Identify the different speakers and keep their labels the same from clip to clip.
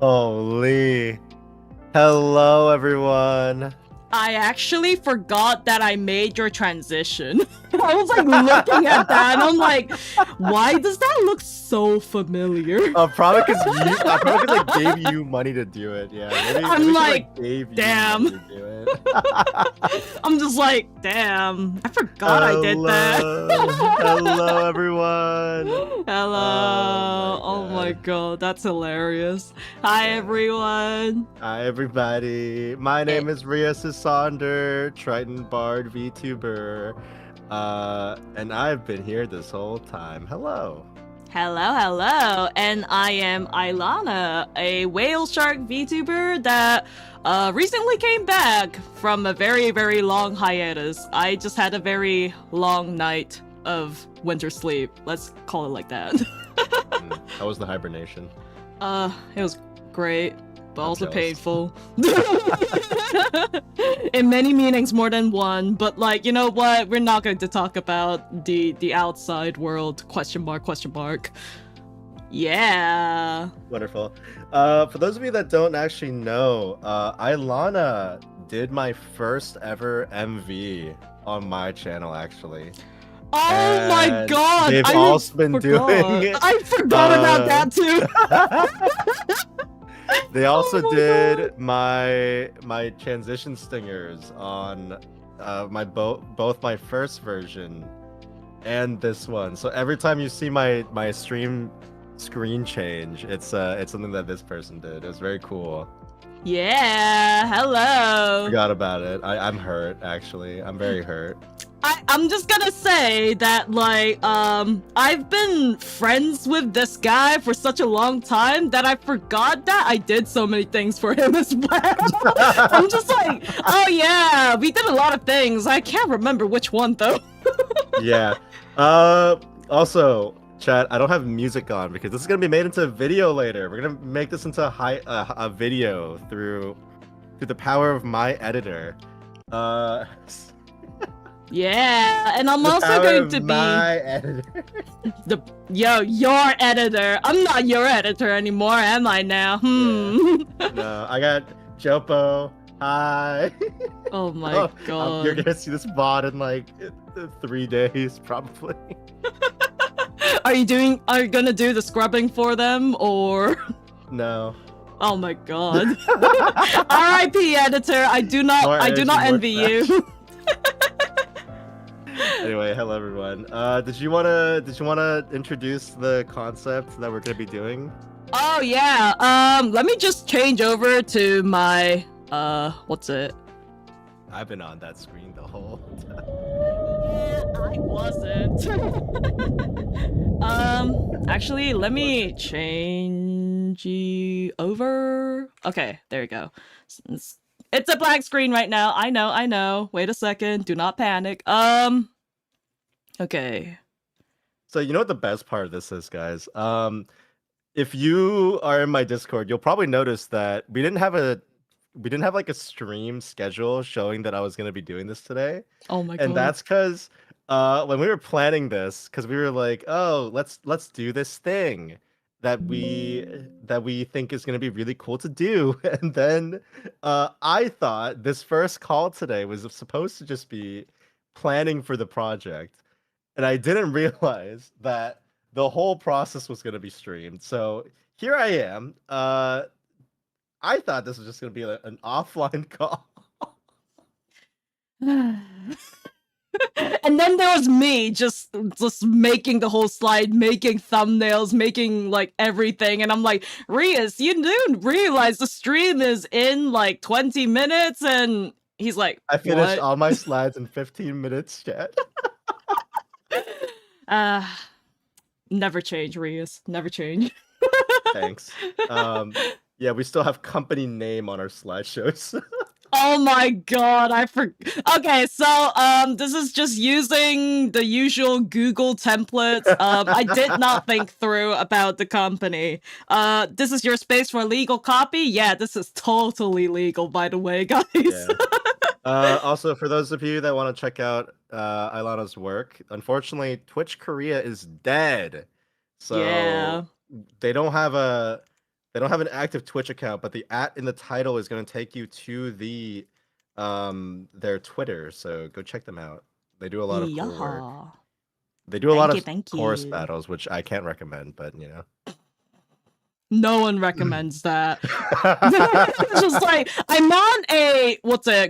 Speaker 1: Holy. Hello, everyone.
Speaker 2: I actually forgot that I made your transition. I was like looking at that and I'm like, why does that look so familiar?
Speaker 1: Probably because I gave you money to do it. Yeah,
Speaker 2: I'm
Speaker 1: maybe
Speaker 2: like,
Speaker 1: gave you
Speaker 2: damn.
Speaker 1: money to do it.
Speaker 2: I'm just like, damn. I forgot I did that.
Speaker 1: Hello, everyone.
Speaker 2: Hello. Oh my god, that's hilarious. Hi, everyone.
Speaker 1: Hi, everybody. My name is Ria Sander, Triton Bard VTuber. And I've been here this whole time. Hello.
Speaker 2: Hello. And I am Ailana, a whale shark VTuber that recently came back from a very, very long hiatus. I just had a very long night of winter sleep. Let's call it like that.
Speaker 1: How was the hibernation?
Speaker 2: It was great, but also
Speaker 1: jealous.
Speaker 2: painful. In many meanings, more than one. But like, you know what? We're not going to talk about the outside world. Question mark. Yeah.
Speaker 1: Wonderful. For those of you that don't actually know, Ailana did my first ever MV on my channel, actually.
Speaker 2: Oh my god!
Speaker 1: They've also been doing it.
Speaker 2: I forgot about that too.
Speaker 1: They also did my transition stingers on both my first version and this one. So every time you see my stream screen change, it's something that this person did. It was very cool.
Speaker 2: Yeah, hello.
Speaker 1: Forgot about it. I'm hurt, actually. I'm very hurt.
Speaker 2: I'm just gonna say that, like, I've been friends with this guy for such a long time that I forgot that I did so many things for him as well. I'm just like, oh yeah, we did a lot of things. I can't remember which one, though.
Speaker 1: Yeah. Also, chat, I don't have music on because this is gonna be made into a video later. We're gonna make this into a video through the power of my editor.
Speaker 2: Yeah, and I'm also going to be
Speaker 1: my editor.
Speaker 2: your editor. I'm not your editor anymore, am I now?
Speaker 1: Yeah. No, I got Jopo. Hi.
Speaker 2: Oh my god.
Speaker 1: You're gonna see this bot in like 3 days, probably.
Speaker 2: Are you gonna do the scrubbing for them, or?
Speaker 1: No.
Speaker 2: Oh my god. R.I.P. editor. I do not envy you.
Speaker 1: Anyway, hello everyone. Did you wanna introduce the concept that we're gonna be doing?
Speaker 2: Oh yeah. Let me just change over to my what's it?
Speaker 1: I've been on that screen the whole time.
Speaker 2: I wasn't. Actually, let me change you over. Okay, there you go. It's a black screen right now. I know. Wait a second. Do not panic. Okay.
Speaker 1: So you know what the best part of this is, guys? If you are in my Discord, you'll probably notice that we didn't have like a stream schedule showing that I was gonna be doing this today.
Speaker 2: Oh my god.
Speaker 1: And that's because when we were planning this, because we were like, oh, let's do this thing that we think is gonna be really cool to do. And then I thought this first call today was supposed to just be planning for the project. And I didn't realize that the whole process was gonna be streamed. So here I am. I thought this was just gonna be an offline call.
Speaker 2: And then there was me just making the whole slide, making thumbnails, making like everything, and I'm like, Rias, you didn't realize the stream is in like 20 minutes, and he's like,
Speaker 1: I finished
Speaker 2: what?
Speaker 1: all my slides in 15 minutes, chat.
Speaker 2: Never change, Rias. Never change.
Speaker 1: Thanks. Yeah, we still have company name on our slideshows.
Speaker 2: Oh my god, Okay, so this is just using the usual Google templates. I did not think through about the company. This is your space for legal copy? Yeah, this is totally legal, by the way, guys.
Speaker 1: Yeah. Also, for those of you that want to check out Ailana's work, unfortunately, Twitch Korea is dead. So
Speaker 2: yeah.
Speaker 1: they don't have a They don't have an active Twitch account, but the @ in the title is going to take you to the their Twitter. So go check them out. They do a lot of cool work.
Speaker 2: Yeah.
Speaker 1: They do a lot of
Speaker 2: Thank
Speaker 1: chorus
Speaker 2: you.
Speaker 1: battles, which I can't recommend, but you know.
Speaker 2: No one recommends that. It's just like I'm on a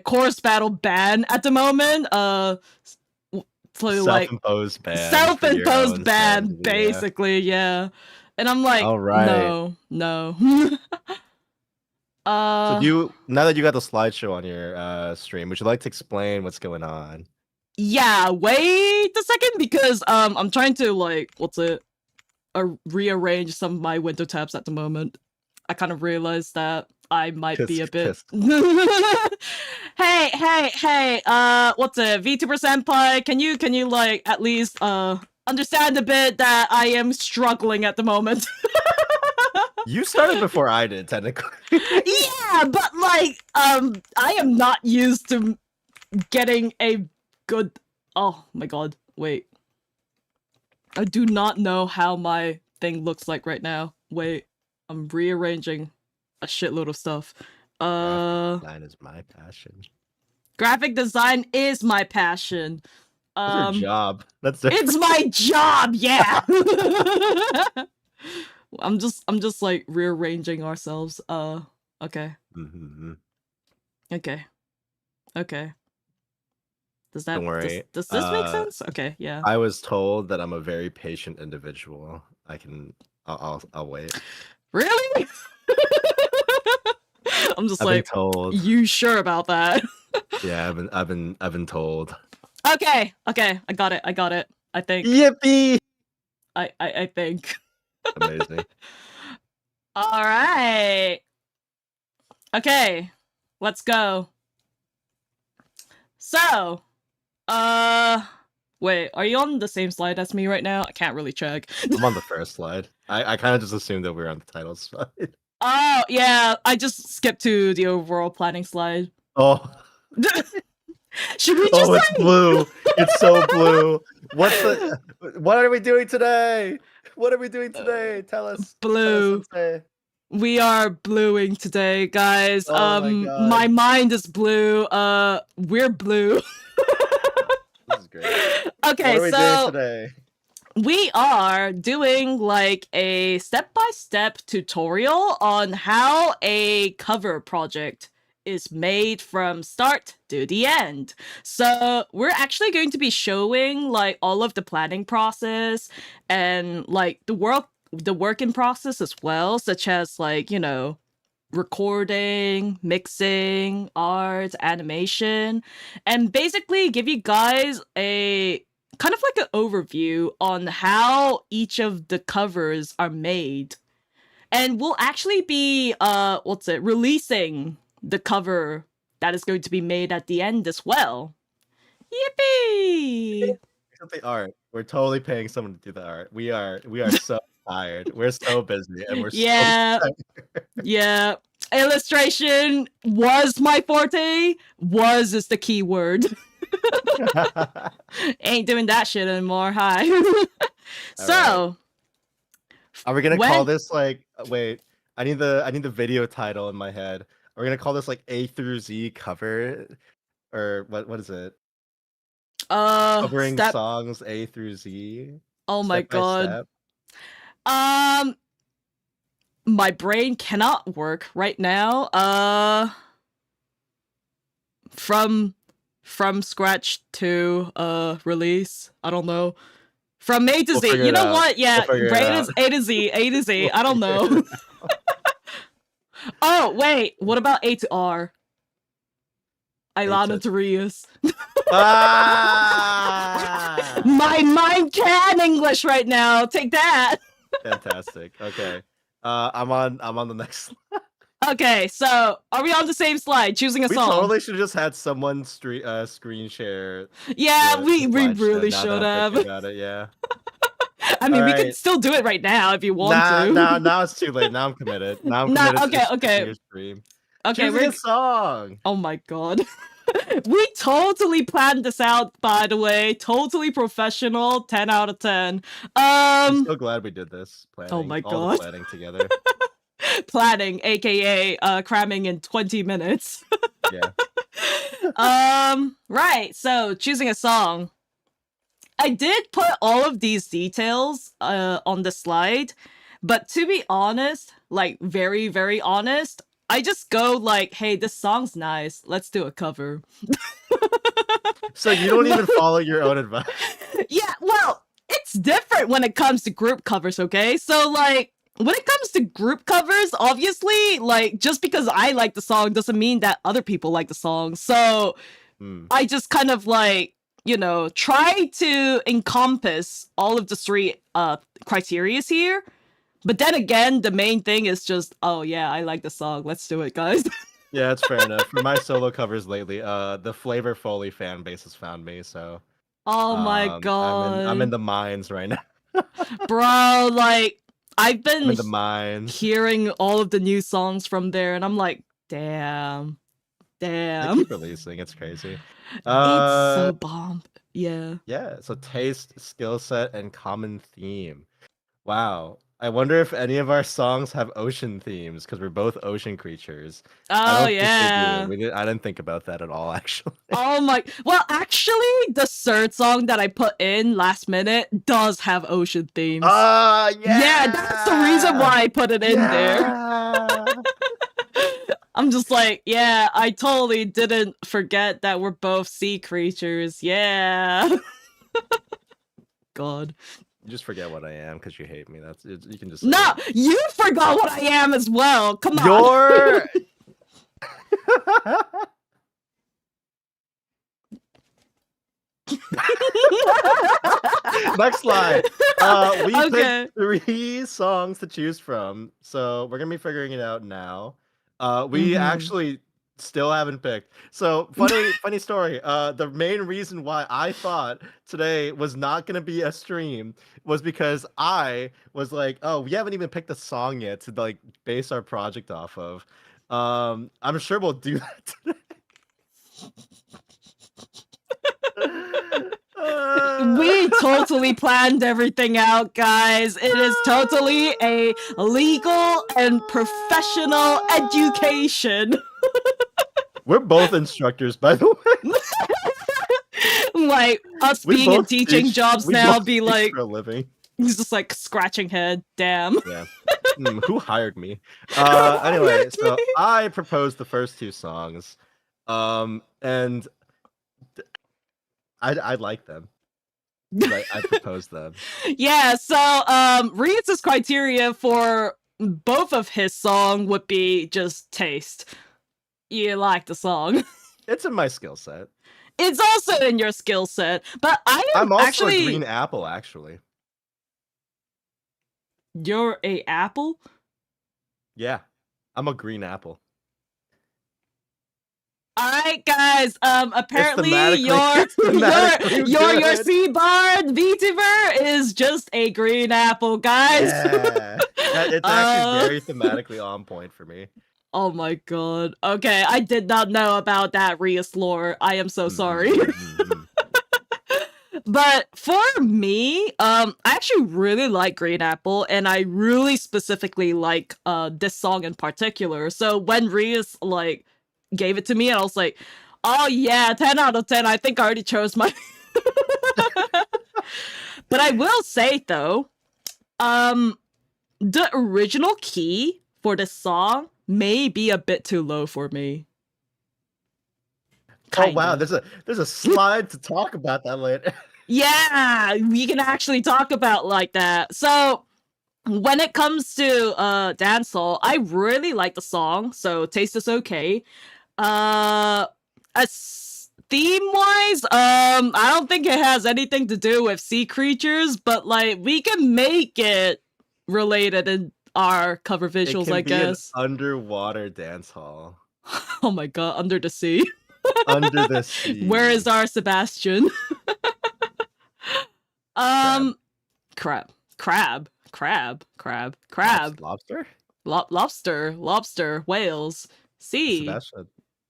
Speaker 2: chorus battle ban at the moment. So like
Speaker 1: Self-imposed ban.
Speaker 2: Self-imposed ban,
Speaker 1: sanity,
Speaker 2: basically, yeah. And I'm like,
Speaker 1: all right.
Speaker 2: no.
Speaker 1: So now that you got the slideshow on your stream, would you like to explain what's going on?
Speaker 2: Yeah, wait a second, because I'm trying to like rearrange some of my window tabs at the moment. I kind of realized that I might be a bit hey, VTuber senpai, can you like at least understand a bit that I am struggling at the moment?
Speaker 1: You started before I did, technically.
Speaker 2: Yeah, but like I am not used to getting a good. Oh my god, wait. I do not know how my thing looks like right now. Wait, I'm rearranging a shitload of stuff.
Speaker 1: Graphic design is my passion.
Speaker 2: Graphic design is my passion.
Speaker 1: That's your job.
Speaker 2: It's my job, yeah. I'm just like rearranging ourselves. Okay. Okay. Does that?
Speaker 1: Don't worry.
Speaker 2: Does this make sense? Okay, yeah.
Speaker 1: I was told that I'm a very patient individual. I'll wait.
Speaker 2: Really? I'm just
Speaker 1: I've
Speaker 2: like,
Speaker 1: been told.
Speaker 2: You sure about that?
Speaker 1: Yeah, I've been told.
Speaker 2: Okay, I got it. I think.
Speaker 1: Yippee!
Speaker 2: I think.
Speaker 1: Amazing.
Speaker 2: All right. Okay, let's go. So, wait, are you on the same slide as me right now? I can't really check.
Speaker 1: I'm on the first slide. I kind of just assumed that we were on the title slide.
Speaker 2: Oh, yeah, I just skipped to the overall planning slide.
Speaker 1: Oh.
Speaker 2: Should we just
Speaker 1: it's blue. It's so blue. What are we doing today? What are we doing today? Tell us.
Speaker 2: Blue.
Speaker 1: Tell us
Speaker 2: we are bluing today, guys.
Speaker 1: Oh
Speaker 2: my mind is blue. We're blue.
Speaker 1: This is great.
Speaker 2: Okay,
Speaker 1: what are we doing today?
Speaker 2: We are doing like a step-by-step tutorial on how a cover project is made from start to the end. So we're actually going to be showing like all of the planning process and like the working process as well, such as like, you know, recording, mixing, art, animation, and basically give you guys a kind of like an overview on how each of the covers are made. And we'll actually be releasing the cover that is going to be made at the end as well. Yippee!
Speaker 1: The art. We're totally paying someone to do the art. We are so tired. We're so busy and we're so tired.
Speaker 2: Yeah. Illustration was my forte. Was is the key word. Ain't doing that shit anymore. Hi. So,
Speaker 1: are we gonna call this like? Wait, I need the video title in my head. Are we gonna call this like A through Z cover, or what is it? Covering songs A through Z.
Speaker 2: Oh my god. My brain cannot work right now. From scratch to release. I don't know. From A to Z. You know what? Yeah, brain is A to Z. A to Z. I don't know. Oh wait, what about A to R? Ailana to Rios. My mind can English right now. Take that.
Speaker 1: Fantastic. Okay. I'm on the next slide.
Speaker 2: Okay, so are we on the same slide? Choosing a song.
Speaker 1: We totally should have just had someone screen share.
Speaker 2: Yeah, we really should have.
Speaker 1: About it, yeah.
Speaker 2: I mean, we could still do it right now if you want to.
Speaker 1: Now it's too late. Now I'm committed. Now I'm committed.
Speaker 2: Okay.
Speaker 1: Your stream.
Speaker 2: Okay,
Speaker 1: we're a song.
Speaker 2: Oh my god. We totally planned this out, by the way. Totally professional. 10 out of 10.
Speaker 1: I'm so glad we did this planning.
Speaker 2: Oh my god.
Speaker 1: All the planning together.
Speaker 2: planning, aka cramming in 20 minutes.
Speaker 1: Yeah.
Speaker 2: Right. So choosing a song. I did put all of these details on the slide, but to be honest, like very, very honest, I just go like, hey, this song's nice. Let's do a cover.
Speaker 1: So you don't even follow your own advice.
Speaker 2: Yeah, well, it's different when it comes to group covers, okay? So like when it comes to group covers, obviously, like just because I like the song doesn't mean that other people like the song. So I just kind of like, you know, try to encompass all of the three criterias here. But then again, the main thing is just, oh yeah, I like the song. Let's do it, guys.
Speaker 1: Yeah, that's fair enough. For my solo covers lately, the Flavor Foley fan base has found me, so
Speaker 2: Oh my
Speaker 1: I'm
Speaker 2: god.
Speaker 1: in the mines right now.
Speaker 2: Bro, like I've
Speaker 1: I'm
Speaker 2: been
Speaker 1: in the mines.
Speaker 2: hearing all of the new songs from there and I'm like, damn.
Speaker 1: They
Speaker 2: Damn.
Speaker 1: keep releasing. It's crazy.
Speaker 2: It's so bomb. Yeah.
Speaker 1: Yeah, so taste, skill set, and common theme. Wow. I wonder if any of our songs have ocean themes because we're both ocean creatures. I
Speaker 2: Oh
Speaker 1: don't think they
Speaker 2: yeah.
Speaker 1: do. I didn't think about that at all, actually.
Speaker 2: Oh my. Well, actually, the third song that I put in last minute does have ocean themes.
Speaker 1: Ah, yeah.
Speaker 2: Yeah, that's the reason why I put it in there. I'm just like, yeah, I totally didn't forget that we're both sea creatures. Yeah. God.
Speaker 1: You just forget what I am because you hate me. That's you can just.
Speaker 2: No, you forgot what I am as well. Come on.
Speaker 1: You're. Next slide. We
Speaker 2: Okay.
Speaker 1: picked 3 songs to choose from, so we're gonna be figuring it out now. We actually still haven't picked. So funny story. The main reason why I thought today was not gonna be a stream was because I was like, oh, we haven't even picked a song yet to like base our project off of. I'm sure we'll do that today.
Speaker 2: We totally planned everything out, guys. It is totally a legal and professional education.
Speaker 1: We're both instructors, by the way.
Speaker 2: Like us
Speaker 1: We
Speaker 2: being in
Speaker 1: both
Speaker 2: teaching
Speaker 1: teach-
Speaker 2: jobs
Speaker 1: we
Speaker 2: now,
Speaker 1: both
Speaker 2: be
Speaker 1: teach
Speaker 2: like,
Speaker 1: for a living.
Speaker 2: he's just like scratching head. Damn.
Speaker 1: Yeah. Who hired me? Anyway, so I proposed the first 2 songs, and I like them. Like I proposed them.
Speaker 2: Yeah. So Reed's criteria for both of his song would be just taste. You like the song.
Speaker 1: It's in my skill set.
Speaker 2: It's also in your skill set, but
Speaker 1: I'm also
Speaker 2: actually
Speaker 1: a green apple, actually.
Speaker 2: You're a apple?
Speaker 1: Yeah, I'm a green apple.
Speaker 2: Alright, guys. Apparently
Speaker 1: thematically
Speaker 2: your
Speaker 1: good.
Speaker 2: C-Bard VTuber is just a green apple, guys.
Speaker 1: Yeah. It's actually very thematically on point for me.
Speaker 2: Oh my god. Okay, I did not know about that Rias lore. I am so sorry. But for me, I actually really like Green Apple, and I really specifically like this song in particular. So when Rias like gave it to me, and I was like, oh yeah, 10 out of 10. I think I already chose my But I will say though, the original key for this song may be a bit too low for me.
Speaker 1: Oh wow, there's a slide to talk about that later.
Speaker 2: Yeah, we can actually talk about like that. So when it comes to dancehall, I really like the song, so taste is okay. As theme-wise, I don't think it has anything to do with sea creatures, but like we can make it related in our cover visuals, I guess.
Speaker 1: An underwater dance hall.
Speaker 2: Oh my god, under the sea.
Speaker 1: Under the sea.
Speaker 2: Where is our Sebastian? Crab. Lobster. Whales. Sea.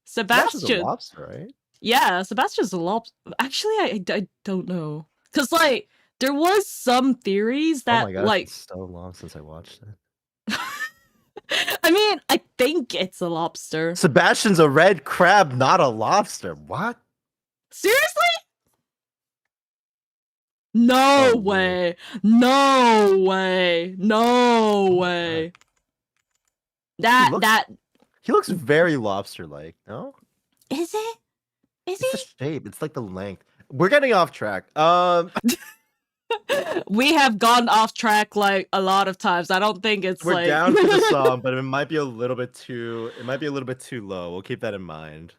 Speaker 1: Sebastian's a lobster, right?
Speaker 2: Yeah, Sebastian's a lobster. Actually, I don't know. Because, like, there was some theories that,
Speaker 1: oh my God,
Speaker 2: like...
Speaker 1: it's so long since I watched it.
Speaker 2: I I mean, I think it's a lobster.
Speaker 1: Sebastian's a red crab, not a lobster. What?
Speaker 2: Seriously? No
Speaker 1: Oh, weird.
Speaker 2: way. No way. No
Speaker 1: Oh my god.
Speaker 2: way.
Speaker 1: He
Speaker 2: That
Speaker 1: looks
Speaker 2: that
Speaker 1: he looks very lobster-like, no?
Speaker 2: is it? Is
Speaker 1: It's the
Speaker 2: he?
Speaker 1: shape, it's like the length. We're getting off track.
Speaker 2: We have gone off track like a lot of times. I don't think it's
Speaker 1: We're
Speaker 2: like
Speaker 1: down for the song, but it might be a little bit too low. We'll keep that in mind.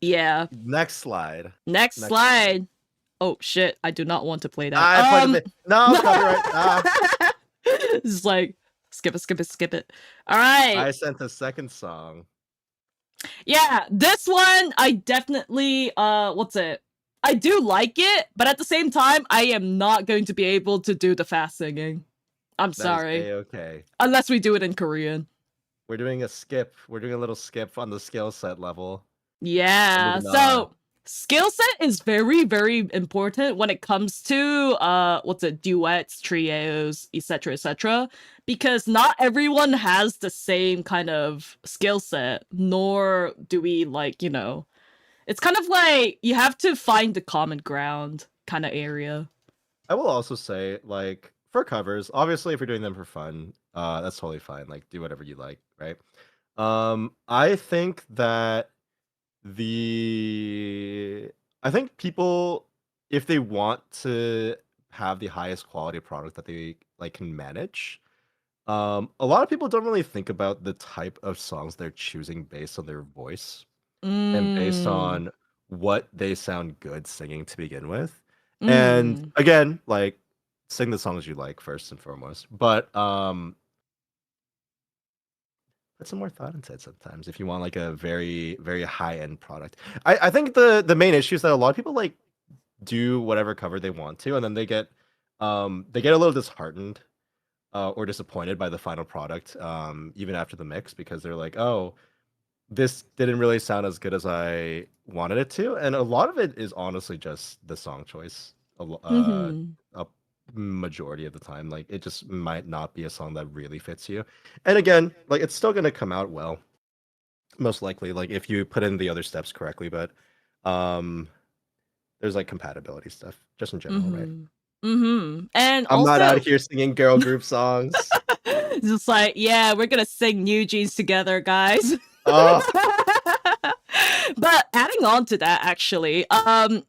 Speaker 2: Yeah.
Speaker 1: Next slide.
Speaker 2: Next
Speaker 1: Next slide.
Speaker 2: slide. Oh shit, I do not want to play that.
Speaker 1: I pointed it. No, copyright.
Speaker 2: It's like skip it. All right.
Speaker 1: I sent a second song.
Speaker 2: Yeah, this one I definitely what's it? I do like it, but at the same time, I am not going to be able to do the fast singing. I'm sorry.
Speaker 1: Okay.
Speaker 2: Unless we do it in Korean.
Speaker 1: We're doing a skip. We're doing a little skip on the skill set level.
Speaker 2: Yeah. So skill set is very, very important when it comes to duets, trios, etc., because not everyone has the same kind of skill set, nor do we it's kind of like you have to find the common ground kind of area.
Speaker 1: I will also say, like, for covers, obviously if you're doing them for fun, that's totally fine. Like, do whatever you like, right? I think that I think people, if they want to have the highest quality product that they like can manage, a lot of people don't really think about the type of songs they're choosing based on their voice and based
Speaker 2: Mm.
Speaker 1: on what they sound good singing to begin with. And
Speaker 2: Mm.
Speaker 1: again, like, sing the songs you like first and foremost. But put some more thought into it sometimes if you want like a very, very high end product. I think the main issue is that a lot of people like do whatever cover they want to, and then they get a little disheartened or disappointed by the final product, even after the mix, because they're like, oh, this didn't really sound as good as I wanted it to. And a lot of it is honestly just the song choice.
Speaker 2: Mhm.
Speaker 1: A majority of the time, like, it just might not be a song that really fits you. And again, like, it's still gonna come out well, most likely, like if you put in the other steps correctly. But there's like compatibility stuff just in general, right?
Speaker 2: Mhm. Mhm. And
Speaker 1: I'm not out
Speaker 2: also
Speaker 1: here singing girl group songs.
Speaker 2: just like, yeah, we're gonna sing New Jeans together, guys.
Speaker 1: Oh,
Speaker 2: But adding on to that, actually, I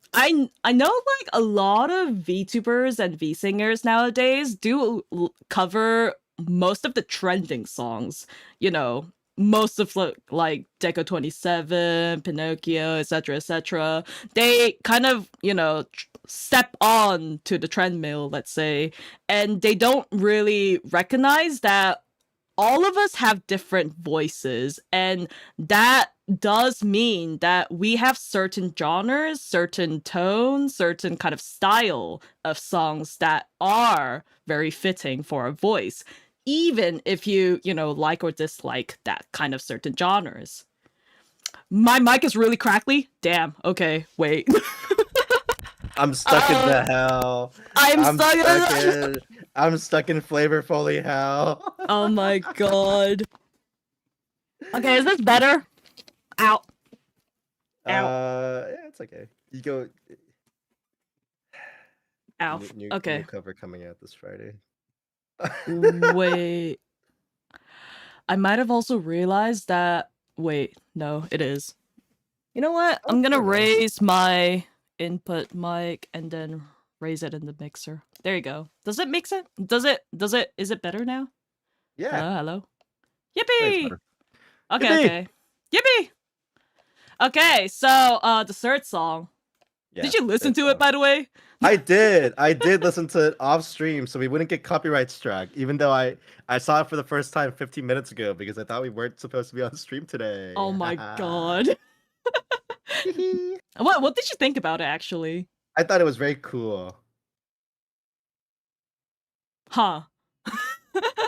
Speaker 2: know like a lot of VTubers and VSingers nowadays do cover most of the trending songs. You know, most of like Deco 27, Pinocchio, etc. They kind of step on to the treadmill, let's say, and they don't really recognize that all of us have different voices, and that does mean that we have certain genres, certain tones, certain kind of style of songs that are very fitting for our voice, even if you like or dislike that kind of certain genres. My mic is really crackly. Damn. Okay, wait.
Speaker 1: I'm stuck in the hell.
Speaker 2: I'm stuck
Speaker 1: I'm stuck in flavor fully hell.
Speaker 2: Oh my god. Okay, is this better? Ow.
Speaker 1: Yeah, it's okay. You go.
Speaker 2: Ow.
Speaker 1: New
Speaker 2: Okay.
Speaker 1: cover coming out this Friday.
Speaker 2: Wait. I might have also realized that. Wait, no, it is. You know what? I'm gonna raise my input mic and then raise it in the mixer. There you go. Does it mix it? Is it better now?
Speaker 1: Yeah.
Speaker 2: Hello? Yippee! Okay,
Speaker 1: Yippee!
Speaker 2: okay. Yippee! Okay, so the third song.
Speaker 1: Yeah,
Speaker 2: did you listen to it, by the way?
Speaker 1: I did listen to it off stream so we wouldn't get copyright struck, even though I saw it for the first time 15 minutes ago because I thought we weren't supposed to be on stream today.
Speaker 2: Oh my god. What did you think about it, actually?
Speaker 1: I thought it was very cool.
Speaker 2: Huh.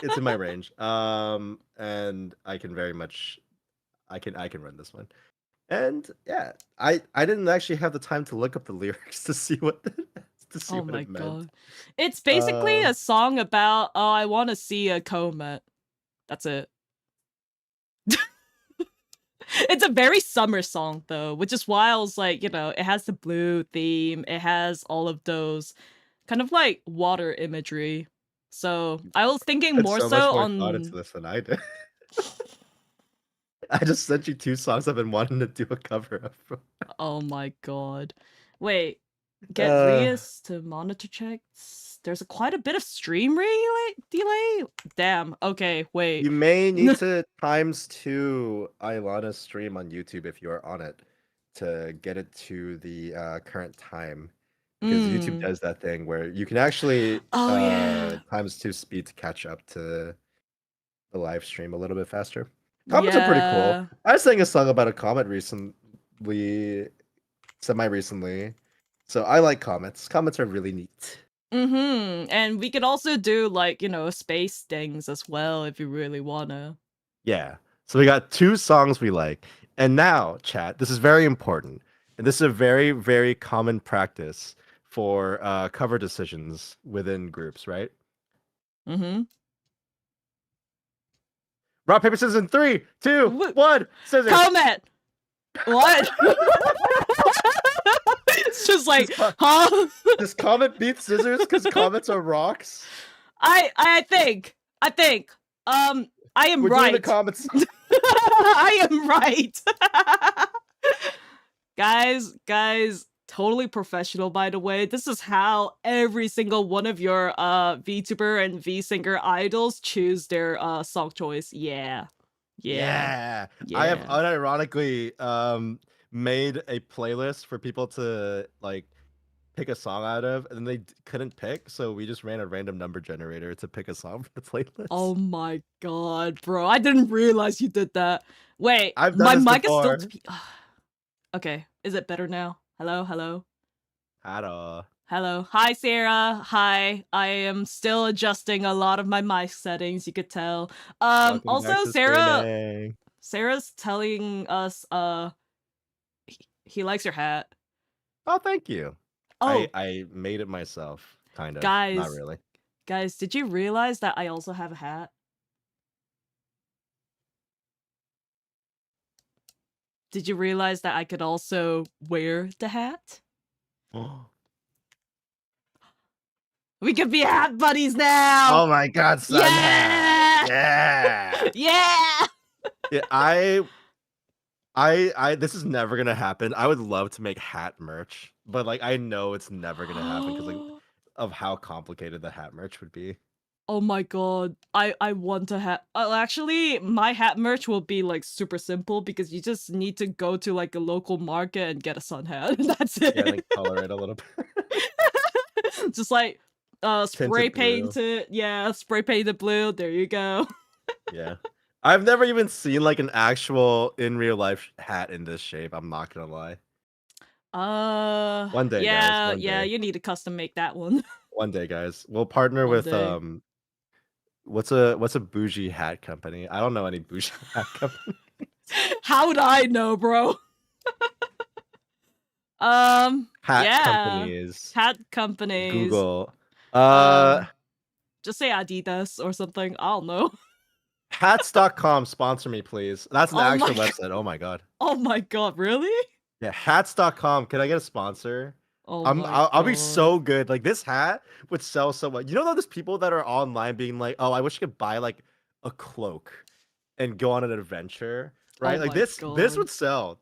Speaker 1: It's in my range. And I can very much I can run this one. And yeah, I didn't actually have the time to look up the lyrics to see what
Speaker 2: Oh
Speaker 1: what
Speaker 2: my
Speaker 1: it meant.
Speaker 2: god. It's basically a song about, oh, I want to see a comet. That's it. It's a very summer song though, which is why I was like, you know, it has the blue theme, it has all of those kind of like water imagery. So I was thinking
Speaker 1: Put
Speaker 2: more
Speaker 1: so much
Speaker 2: so
Speaker 1: more thought into
Speaker 2: on.
Speaker 1: this than I did. I just sent you 2 songs I've been wanting to do a cover of.
Speaker 2: Oh my god. Wait, get
Speaker 1: Uh,
Speaker 2: Rias to monitor checks. There's quite a bit of stream delay. Damn. Okay, wait.
Speaker 1: you may need to ×2 Ailana's stream on YouTube if you are on it to get it to the current time. Because YouTube
Speaker 2: Mm.
Speaker 1: does that thing where you can actually
Speaker 2: Oh yeah.
Speaker 1: ×2 speed to catch up to the live stream a little bit faster. Comments are pretty cool.
Speaker 2: Yeah.
Speaker 1: I sang a song about a comet recently, semi-recently. So I like comments. Comments are really neat.
Speaker 2: And we could also do like, you know, space things as well if you really wanna.
Speaker 1: Yeah. So we got 2 songs we like. And now, chat, this is very important. And this is a very, very common practice for cover decisions within groups, right? Rock, paper, scissors in 3, 2, 1, scissors.
Speaker 2: Comet! What? It's just like, huh?
Speaker 1: Does comet beat scissors because comets are rocks?
Speaker 2: I think. I am
Speaker 1: We're
Speaker 2: right.
Speaker 1: doing the comets.
Speaker 2: I am right. guys, totally professional by the way. This is how every single one of your VTuber and vSYNCRA idols choose their song choice. Yeah.
Speaker 1: I have unironically made a playlist for people to like pick a song out of, and then they couldn't pick, so we just ran a random number generator to pick a song for the playlist.
Speaker 2: Oh my god, bro. I didn't realize you did that. Wait,
Speaker 1: I've
Speaker 2: my
Speaker 1: done this
Speaker 2: mic
Speaker 1: before.
Speaker 2: is still Okay, is it better now? Hello? Hello. Hi, Sarah. Hi. I am still adjusting a lot of my mic settings, you could tell.
Speaker 1: Welcome
Speaker 2: Also,
Speaker 1: back to streaming.
Speaker 2: Sarah's telling us, he likes your hat.
Speaker 1: Oh, thank you.
Speaker 2: Oh,
Speaker 1: I made it myself, kind of.
Speaker 2: guys.
Speaker 1: Not really.
Speaker 2: Guys, did you realize that I also have a hat? Did you realize that I could also wear the hat? We could be hat buddies now!
Speaker 1: Oh my god, sun hat! Yeah!
Speaker 2: Yeah!
Speaker 1: I this is never gonna happen. I would love to make hat merch, but like I know it's never gonna happen because like of how complicated the hat merch would be.
Speaker 2: Oh my god, I want a hat. Actually, my hat merch will be like super simple because you just need to go to like a local market and get a sun hat. That's it.
Speaker 1: Yeah, like color it a little bit.
Speaker 2: Just like spray
Speaker 1: Tinted
Speaker 2: paint
Speaker 1: blue.
Speaker 2: it. Yeah, spray paint the blue. There you go.
Speaker 1: Yeah. I've never even seen like an actual in real life hat in this shape. I'm not gonna lie. One day,
Speaker 2: yeah,
Speaker 1: guys. One
Speaker 2: yeah,
Speaker 1: day.
Speaker 2: you need to custom make that one.
Speaker 1: One day, guys. We'll partner
Speaker 2: One
Speaker 1: with
Speaker 2: day.
Speaker 1: what's a bougie hat company? I don't know any bougie hat company.
Speaker 2: How would I know, bro?
Speaker 1: Hat companies.
Speaker 2: Hat companies.
Speaker 1: Google.
Speaker 2: Just say Adidas or something. I don't know.
Speaker 1: Hats.com, sponsor me, please. That's an
Speaker 2: Oh
Speaker 1: actual
Speaker 2: my
Speaker 1: website. Oh my god.
Speaker 2: Oh my god, really?
Speaker 1: Yeah, hats.com. Can I get a sponsor?
Speaker 2: Oh
Speaker 1: I'll be so good. Like this hat would sell so much. You know, there's people that are online being like, "Oh, I wish I could buy like a cloak and go on an adventure." Right?
Speaker 2: Oh
Speaker 1: Like
Speaker 2: my
Speaker 1: this
Speaker 2: God.
Speaker 1: would sell.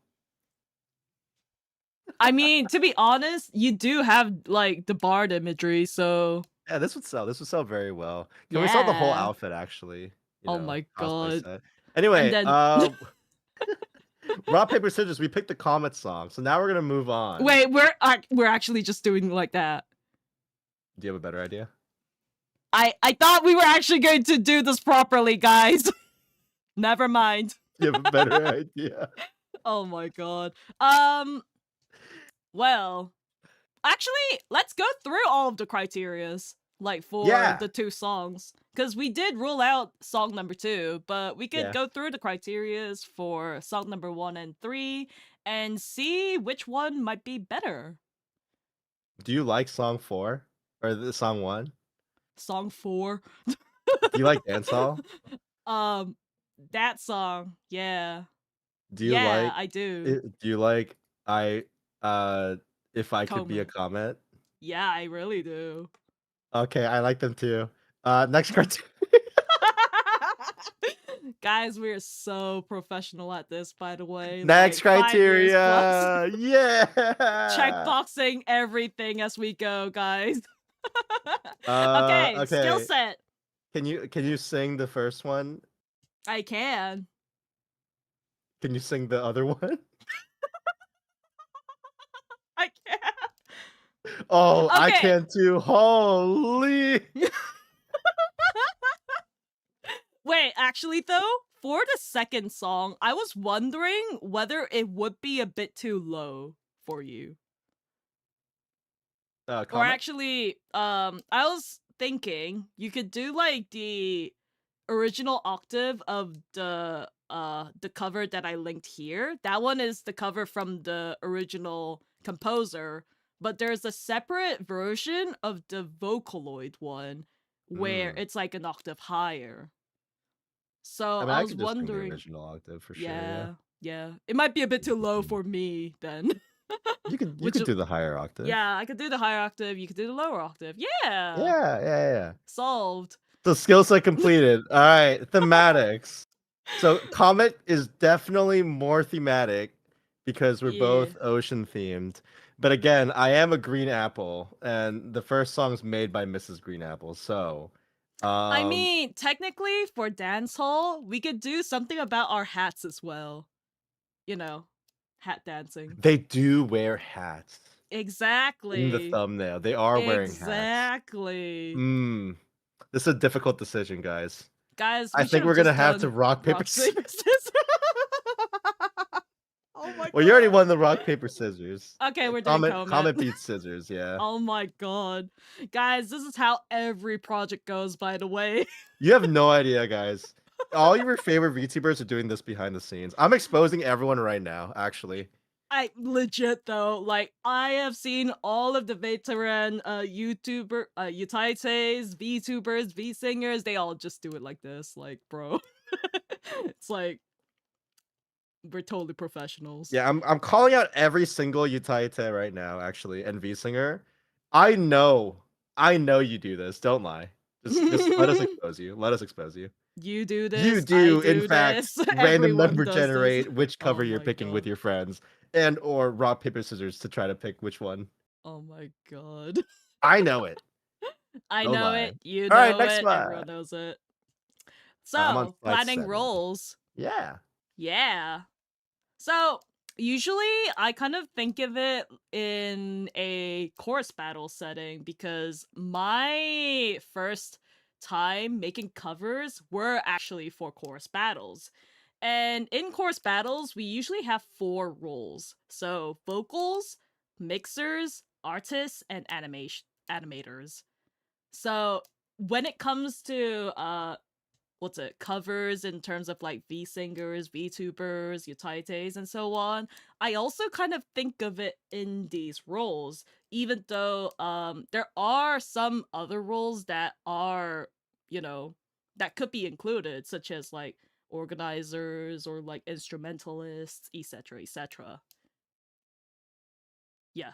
Speaker 2: I mean, to be honest, you do have like the bard imagery, so
Speaker 1: Yeah, this would sell. This would sell very well. Can we sell the whole
Speaker 2: yeah.
Speaker 1: outfit actually? You
Speaker 2: Oh
Speaker 1: know,
Speaker 2: my
Speaker 1: cosplay
Speaker 2: god.
Speaker 1: set. Anyway,
Speaker 2: then
Speaker 1: rock paper scissors. We picked the comet song, so now we're gonna move on.
Speaker 2: Wait, we're actually just doing like that.
Speaker 1: Do you have a better idea?
Speaker 2: I thought we were actually going to do this properly, guys. Never mind.
Speaker 1: You have a better idea.
Speaker 2: Oh my god. Well, actually, let's go through all of the criterias, like for the 2 songs, because we did rule out song number 2, but we could go through the criterias for song number 1 and 3 and see which one might be better.
Speaker 1: Do you like song 4 or the song 1?
Speaker 2: Song 4.
Speaker 1: Do you like dancehall?
Speaker 2: That song, yeah.
Speaker 1: Do you
Speaker 2: Yeah,
Speaker 1: like
Speaker 2: I do.
Speaker 1: do you like I if I could be a
Speaker 2: Comment.
Speaker 1: comment?
Speaker 2: Yeah, I really do.
Speaker 1: Okay, I like them too. Next cartoon.
Speaker 2: Guys, we're so professional at this, by the way.
Speaker 1: Next
Speaker 2: Like 5 years plus.
Speaker 1: criteria. Yeah.
Speaker 2: Checkboxing everything as we go, guys. Okay, skill
Speaker 1: Okay.
Speaker 2: set.
Speaker 1: Can you sing the first one?
Speaker 2: I can.
Speaker 1: Can you sing the other one?
Speaker 2: I can.
Speaker 1: Oh, I
Speaker 2: Okay.
Speaker 1: can too. Holy.
Speaker 2: Wait, actually though, for the second song, I was wondering whether it would be a bit too low for you. Or
Speaker 1: Comment?
Speaker 2: actually, I was thinking you could do like the original octave of the cover that I linked here. That one is the cover from the original composer, but there's a separate version of the Vocaloid one where
Speaker 1: Mm.
Speaker 2: it's like an octave higher. So
Speaker 1: I mean,
Speaker 2: I
Speaker 1: I
Speaker 2: was
Speaker 1: could just sing the
Speaker 2: wondering,
Speaker 1: original octave for sure, yeah.
Speaker 2: yeah, yeah. It might be a bit too low
Speaker 1: Mhm.
Speaker 2: for me then.
Speaker 1: You
Speaker 2: Which
Speaker 1: could do the higher octave.
Speaker 2: yeah, I could do the higher octave, you could do the lower octave. Yeah.
Speaker 1: Yeah, yeah, yeah.
Speaker 2: Solved.
Speaker 1: So skill set completed. All right, thematics. So Comet is definitely more thematic because we're
Speaker 2: Yeah.
Speaker 1: both ocean themed. But again, I am a green apple, and the first song's made by Mrs. Green Apple. So,
Speaker 2: I
Speaker 1: um,
Speaker 2: mean, technically for dance hall, we could do something about our hats as well. You know, hat dancing.
Speaker 1: they do wear hats in the
Speaker 2: Exactly.
Speaker 1: thumbnail. They are wearing hats.
Speaker 2: Exactly.
Speaker 1: This is a difficult decision, guys.
Speaker 2: Guys,
Speaker 1: I
Speaker 2: we should
Speaker 1: think
Speaker 2: have
Speaker 1: we're gonna
Speaker 2: just
Speaker 1: have to
Speaker 2: done
Speaker 1: rock paper.
Speaker 2: rock, paper, scissors. Oh my
Speaker 1: Well, you already
Speaker 2: god.
Speaker 1: won the rock paper scissors.
Speaker 2: Okay, we're doing
Speaker 1: Comet
Speaker 2: comment.
Speaker 1: Comet beats scissors. Yeah.
Speaker 2: Oh my god. Guys, this is how every project goes, by the way.
Speaker 1: You have no idea, guys. All your favorite VTubers are doing this behind the scenes. I'm exposing everyone right now, actually.
Speaker 2: I legit though, like I have seen all of the veteran Utaites, VTubers, Vsingers, they all just do it like this, like bro. It's like we're totally professionals.
Speaker 1: Yeah, I'm calling out every single Utaite right now, actually, and Vsinger. I know you do this. Don't lie. Just let us expose you. Let us expose you.
Speaker 2: You do
Speaker 1: You
Speaker 2: this, I
Speaker 1: do, in
Speaker 2: do
Speaker 1: fact,
Speaker 2: this,
Speaker 1: random
Speaker 2: everyone
Speaker 1: number
Speaker 2: does this.
Speaker 1: generate which
Speaker 2: Oh
Speaker 1: cover you're
Speaker 2: my
Speaker 1: picking with
Speaker 2: god.
Speaker 1: your friends, and or rock paper scissors to try to pick which one.
Speaker 2: Oh my god.
Speaker 1: I know it.
Speaker 2: I
Speaker 1: Don't
Speaker 2: know
Speaker 1: lie.
Speaker 2: it, you
Speaker 1: All right,
Speaker 2: know
Speaker 1: next
Speaker 2: it,
Speaker 1: one.
Speaker 2: everyone knows it.
Speaker 1: I'm on
Speaker 2: So,
Speaker 1: slide
Speaker 2: planning
Speaker 1: 7.
Speaker 2: roles.
Speaker 1: Yeah.
Speaker 2: Yeah. So, usually I kind of think of it in a chorus battle setting because my first time making covers were actually for chorus battles. And in chorus battles, we usually have 4 roles. So, vocals, mixers, artists, and animators. So, when it comes to covers in terms of like vsingers, vtubers, utaites, and so on, I also kind of think of it in these roles, even though there are some other roles that are, you know, that could be included, such as like organizers or like instrumentalists, etc, etc. Yeah.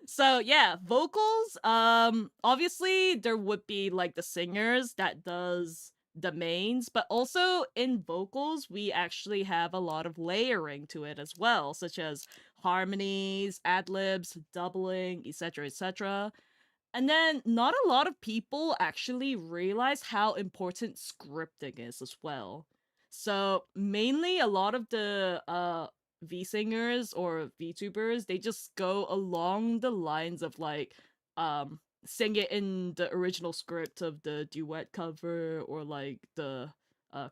Speaker 2: So yeah, vocals, obviously there would be like the singers that does the mains, but also in vocals we actually have a lot of layering to it as well, such as harmonies, ad-libs, doubling, etc, etc. And then not a lot of people actually realize how important scripting is as well. So mainly a lot of the V singers or VTubers, they just go along the lines of like sing it in the original script of the duet cover or like the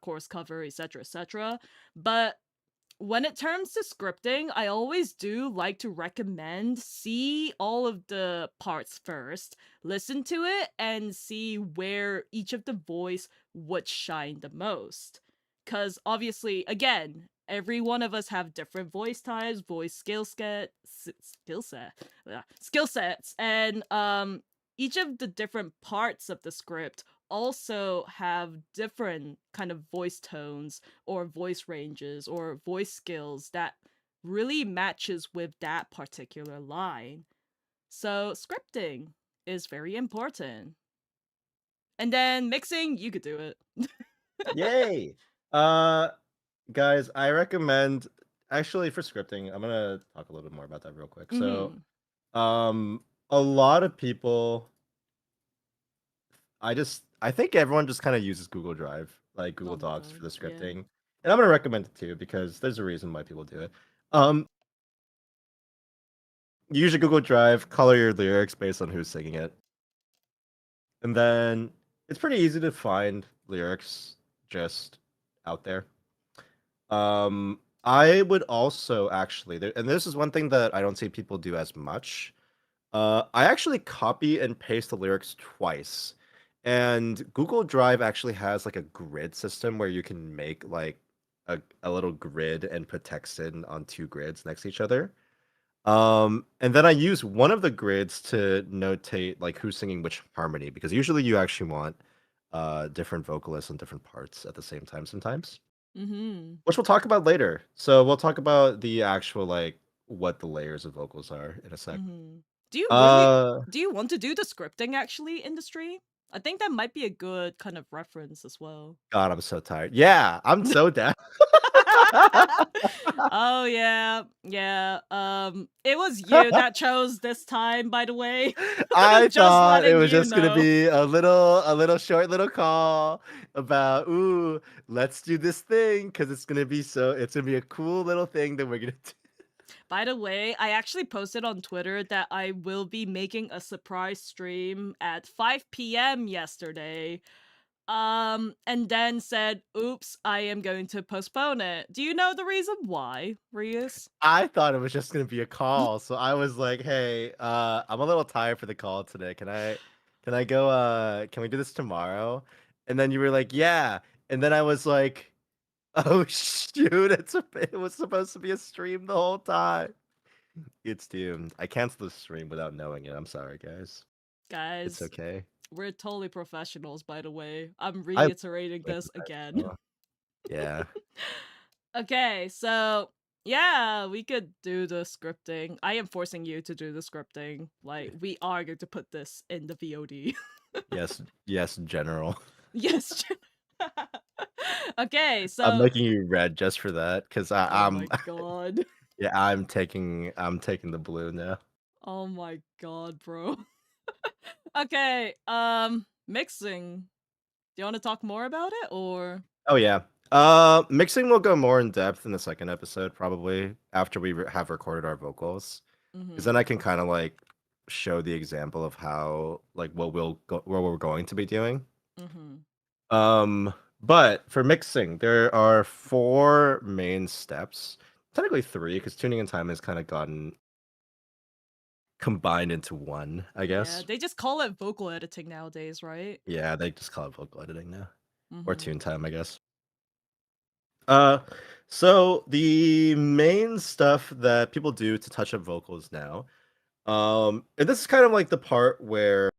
Speaker 2: chorus cover, etc, etc. But when it comes to scripting, I always do like to recommend see all of the parts first, listen to it, and see where each of the voice would shine the most. Because obviously, again, every one of us have different voice types, voice skill sets, and each of the different parts of the script also have different kind of voice tones or voice ranges or voice skills that really matches with that particular line. So scripting is very important. And then mixing, you could do it.
Speaker 1: Yay! Uh, guys, I recommend actually for scripting. I'm gonna talk a little bit more about that real quick. So,
Speaker 2: Mm-hmm.
Speaker 1: um, a lot of people, I think everyone just kind of uses Google Drive, like
Speaker 2: Oh
Speaker 1: Google
Speaker 2: my
Speaker 1: Docs for
Speaker 2: god.
Speaker 1: the
Speaker 2: Yeah.
Speaker 1: scripting, and I'm gonna recommend it too because there's a reason why people do it. Um, you use your Google Drive, color your lyrics based on who's singing it, and then it's pretty easy to find lyrics just out there. I would also actually, and this is one thing that I don't see people do as much. I actually copy and paste the lyrics twice, and Google Drive actually has like a grid system where you can make like a little grid and put text in on two grids next to each other. And then I use one of the grids to notate like who's singing which harmony because usually you actually want different vocalists on different parts at the same time sometimes,
Speaker 2: Mm-hmm.
Speaker 1: which we'll talk about later. So we'll talk about the actual like what the layers of vocals are in a sec.
Speaker 2: Mm-hmm. Do you really
Speaker 1: Uh
Speaker 2: do you want to do the scripting actually industry? I think that might be a good kind of reference as well.
Speaker 1: God, I'm so tired. Yeah, I'm so down.
Speaker 2: Oh yeah, yeah. It was you that chose this time, by the way.
Speaker 1: I
Speaker 2: Just
Speaker 1: thought it
Speaker 2: letting
Speaker 1: was
Speaker 2: you
Speaker 1: just gonna
Speaker 2: know.
Speaker 1: be a little short little call about, ooh, let's do this thing because it's gonna be a cool little thing that we're gonna do.
Speaker 2: By the way, I actually posted on Twitter that I will be making a surprise stream at 5 p.m. yesterday. And then said, "Oops, I am going to postpone it." Do you know the reason why, Rius?
Speaker 1: I thought it was just gonna be a call, so I was like, hey, I'm a little tired for the call today. Can I go can we do this tomorrow? And then you were like, yeah. And then I was like, oh shoot, it was supposed to be a stream the whole time. It's doomed. I canceled the stream without knowing it. I'm sorry, guys. It's
Speaker 2: Guys,
Speaker 1: okay.
Speaker 2: we're totally professionals, by the way. I'm
Speaker 1: I
Speaker 2: reiterating
Speaker 1: like
Speaker 2: this again.
Speaker 1: professional. Yeah.
Speaker 2: Okay, so yeah, we could do the scripting. I am forcing you to do the scripting. Like, we are going to put this in the VOD.
Speaker 1: Yes, yes, general.
Speaker 2: Yes. Okay,
Speaker 1: I'm
Speaker 2: so
Speaker 1: making you red just for that because
Speaker 2: oh
Speaker 1: I'm
Speaker 2: my god.
Speaker 1: yeah, I'm taking the blue now.
Speaker 2: Oh my god, bro. Okay, mixing. Do you want to talk more about it or?
Speaker 1: Oh yeah. Mixing will go more in depth in the second episode, probably after we have recorded our vocals, because then
Speaker 2: Mm-hmm.
Speaker 1: I can kind of like show the example of how like what we're going to be doing.
Speaker 2: Mm-hmm.
Speaker 1: Um, but for mixing, there are four main steps. Technically three, because tuning and time has kind of gotten combined into one, I
Speaker 2: Yeah,
Speaker 1: guess.
Speaker 2: they just call it vocal editing nowadays, right?
Speaker 1: Yeah, they just call it vocal editing now, or
Speaker 2: Mm-hmm.
Speaker 1: tune time, I guess. Uh, so the main stuff that people do to touch up vocals now, and this is kind of like the part where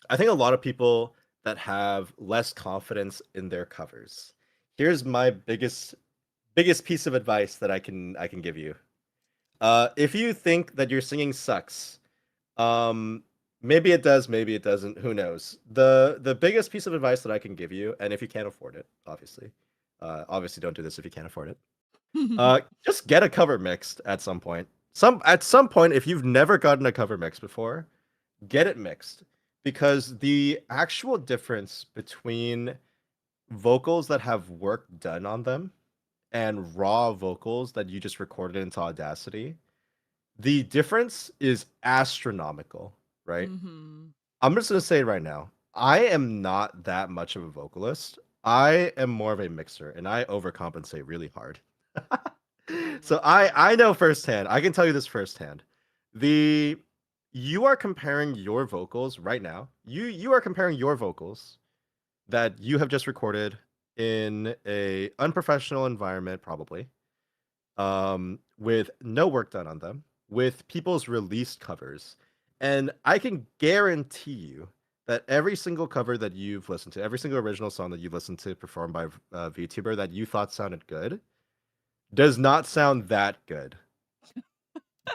Speaker 1: I think a lot of people that have less confidence in their covers. Here's my biggest piece of advice that I can give you. If you think that your singing sucks, um, maybe it does, maybe it doesn't. Who knows? The biggest piece of advice that I can give you, and if you can't afford it, obviously don't do this if you can't afford it. Just get a cover mixed at some point. At some point, if you've never gotten a cover mix before, get it mixed because the actual difference between vocals that have work done on them and raw vocals that you just recorded into Audacity, the difference is astronomical, right?
Speaker 2: Mm-hmm.
Speaker 1: I'm just gonna say it right now. I am not that much of a vocalist. I am more of a mixer, and I overcompensate really hard.
Speaker 2: Oh my
Speaker 1: So
Speaker 2: god.
Speaker 1: I know firsthand. I can tell you this firsthand. The You are comparing your vocals right now. You are comparing your vocals that you have just recorded in a unprofessional environment, probably, with no work done on them, with people's released covers. And I can guarantee you that every single cover that you've listened to, every single original song that you've listened to performed by a VTuber that you thought sounded good, does not sound that good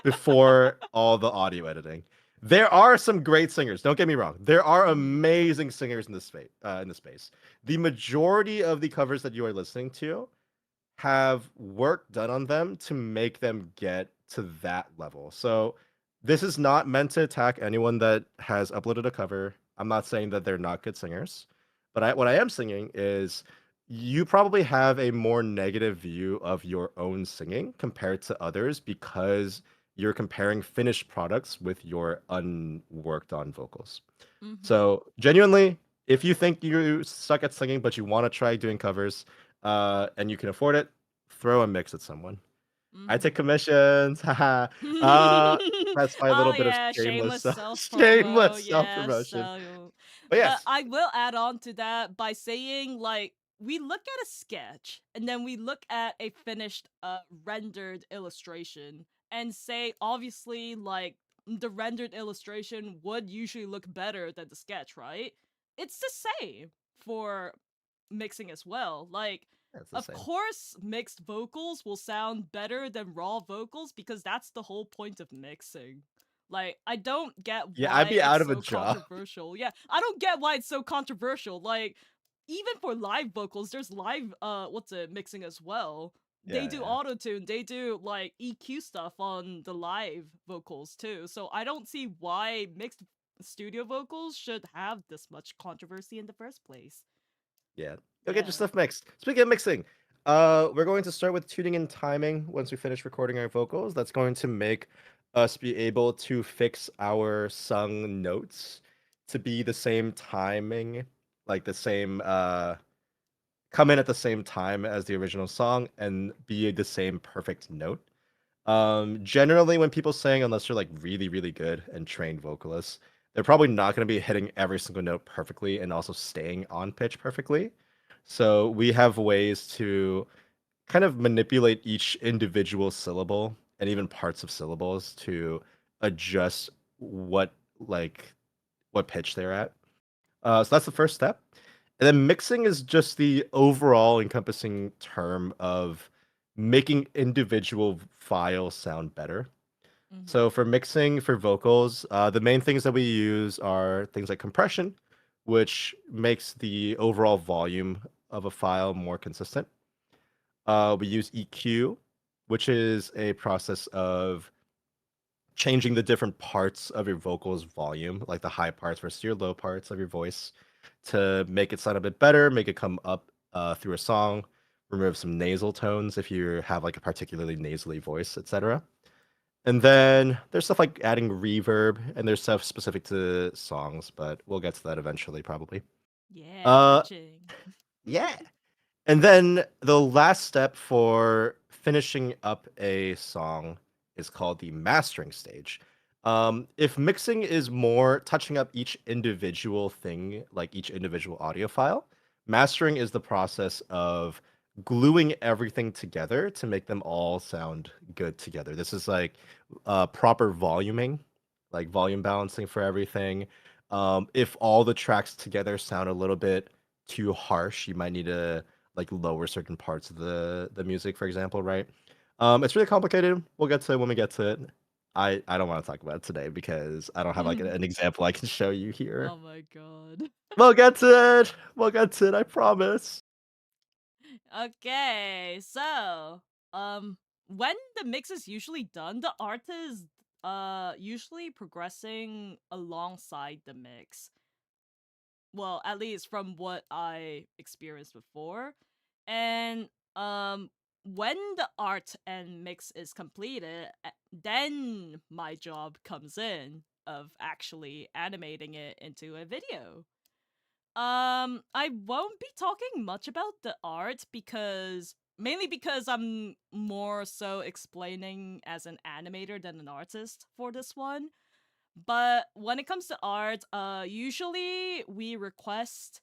Speaker 1: before all the audio editing. There are some great singers. Don't get me wrong. There are amazing singers in this space. The majority of the covers that you are listening to have work done on them to make them get to that level. So this is not meant to attack anyone that has uploaded a cover. I'm not saying that they're not good singers, but what I am singing is you probably have a more negative view of your own singing compared to others because you're comparing finished products with your unworked on vocals. So genuinely, if you think you suck at singing but you want to try doing covers, and you can afford it, throw a mix at someone. I take commissions. Haha. That's my
Speaker 2: Oh
Speaker 1: little bit of
Speaker 2: yeah,
Speaker 1: shameless
Speaker 2: shameless
Speaker 1: self
Speaker 2: self promo.
Speaker 1: shameless self
Speaker 2: Yes,
Speaker 1: promotion.
Speaker 2: so
Speaker 1: But
Speaker 2: but
Speaker 1: yes,
Speaker 2: I will add on to that by saying like we look at a sketch and then we look at a finished rendered illustration and say obviously like the rendered illustration would usually look better than the sketch, right? It's the same for mixing as well. Like
Speaker 1: that's the
Speaker 2: of
Speaker 1: same.
Speaker 2: course, mixed vocals will sound better than raw vocals because that's the whole point of mixing. Like, I don't get
Speaker 1: Yeah, I'd
Speaker 2: why
Speaker 1: be out
Speaker 2: it's
Speaker 1: of a
Speaker 2: so
Speaker 1: job.
Speaker 2: controversial. Yeah, I don't get why it's so controversial. Like, even for live vocals, there's live, what's it, mixing as well. They
Speaker 1: Yeah,
Speaker 2: do
Speaker 1: yeah.
Speaker 2: autotune, they do, like, EQ stuff on the live vocals too. So I don't see why mixed studio vocals should have this much controversy in the first place.
Speaker 1: Yeah. Go get your
Speaker 2: Yeah.
Speaker 1: stuff mixed. Speaking of mixing, we're going to start with tuning and timing once we finish recording our vocals. That's going to make us be able to fix our sung notes to be the same timing, like the same come in at the same time as the original song and be the same perfect note. Generally, when people sing, unless they're like really, really good and trained vocalists, they're probably not going to be hitting every single note perfectly and also staying on pitch perfectly. So we have ways to kind of manipulate each individual syllable and even parts of syllables to adjust like what pitch they're at. So that's the first step. And then mixing is just the overall encompassing term of making individual files sound better. So for mixing for vocals, the main things that we use are things like compression, which makes the overall volume of a file more consistent. We use EQ, which is a process of changing the different parts of your vocals volume, like the high parts versus your low parts of your voice, to make it sound a bit better, make it come up through a song, remove some nasal tones if you have like a particularly nasally voice, etc. And then there's stuff like adding reverb, and there's stuff specific to songs, but we'll get to that eventually, probably.
Speaker 2: Yeah,
Speaker 1: Uh,
Speaker 2: pitching.
Speaker 1: yeah. And then the last step for finishing up a song is called the mastering stage. If mixing is more touching up each individual thing, like each individual audio file, mastering is the process of gluing everything together to make them all sound good together. This is like proper voluming, like volume balancing for everything. If all the tracks together sound a little bit too harsh, you might need to like lower certain parts of the music, for example, right? It's really complicated. We'll get to it when we get to it. I don't want to talk about it today because I don't have like an example I can show you here.
Speaker 2: Oh my god.
Speaker 1: We'll get to it. We'll get to it. I promise.
Speaker 2: Okay, so when the mix is usually done, the art is usually progressing alongside the mix. Well, at least from what I experienced before. And when the art and mix is completed, then my job comes in of actually animating it into a video. I won't be talking much about the art because mainly because I'm more so explaining as an animator than an artist for this one. But when it comes to art, usually we request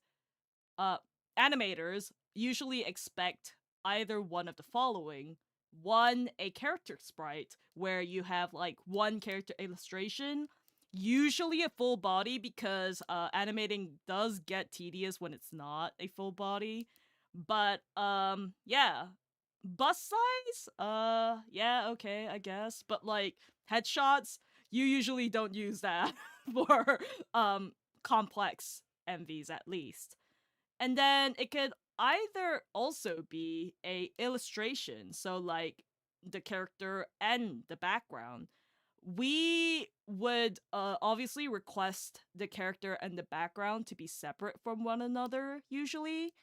Speaker 2: uh animators usually expect either one of the following. One, a character sprite where you have like one character illustration. usually a full body because animating does get tedious when it's not a full body. But yeah. Bust size? Yeah, okay, I guess. But like headshots, you usually don't use that for complex MVs at least. And then it could either also be a illustration, so like the character and the background. We would obviously request the character and the background to be separate from one another usually.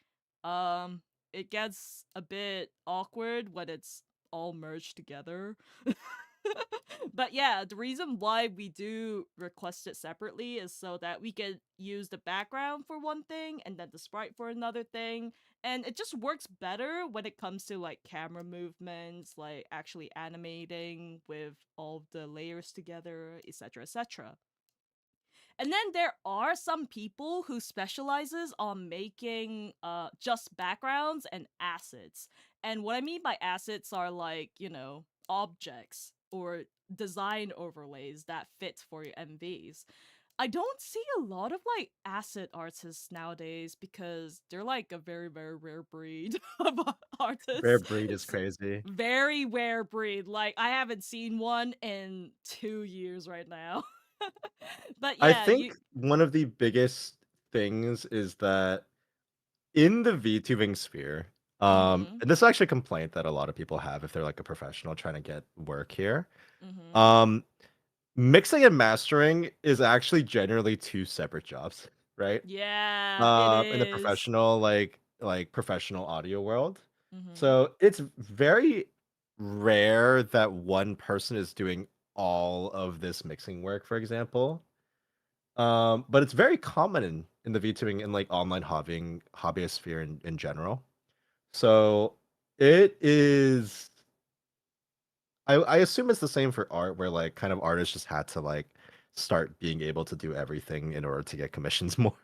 Speaker 2: Um it gets a bit awkward when it's all merged together. But yeah, the reason why we do request it separately is so that we can use the background for one thing and then the sprite for another thing. And it just works better when it comes to like camera movements, like actually animating with all of the layers together, etc., etc. And then there are some people who specializes on making just backgrounds and assets. And what I mean by assets are like, objects or design overlays that fit for your MVs. I don't see a lot of like asset artists nowadays because they're like a very, very rare breed of
Speaker 1: Rare
Speaker 2: artists.
Speaker 1: breed is crazy.
Speaker 2: Very rare breed. Like I haven't seen one in 2 years right now. But
Speaker 1: I
Speaker 2: yeah, you.
Speaker 1: think one of the biggest things is that in the VTubing sphere,
Speaker 2: Mhm.
Speaker 1: and this is actually a complaint that a lot of people have if they're like a professional trying to get work here.
Speaker 2: Mhm.
Speaker 1: Um, Mixing and mastering is actually generally two separate jobs, right?
Speaker 2: Yeah, it
Speaker 1: In the
Speaker 2: is.
Speaker 1: professional, like professional audio world.
Speaker 2: Mhm.
Speaker 1: So it's very rare that one person is doing all of this mixing work, for example. But it's very common in the VTubing and like online hobbyist sphere in general. So it is I assume it's the same for art where like kind of artists just had to like start being able to do everything in order to get commissions more.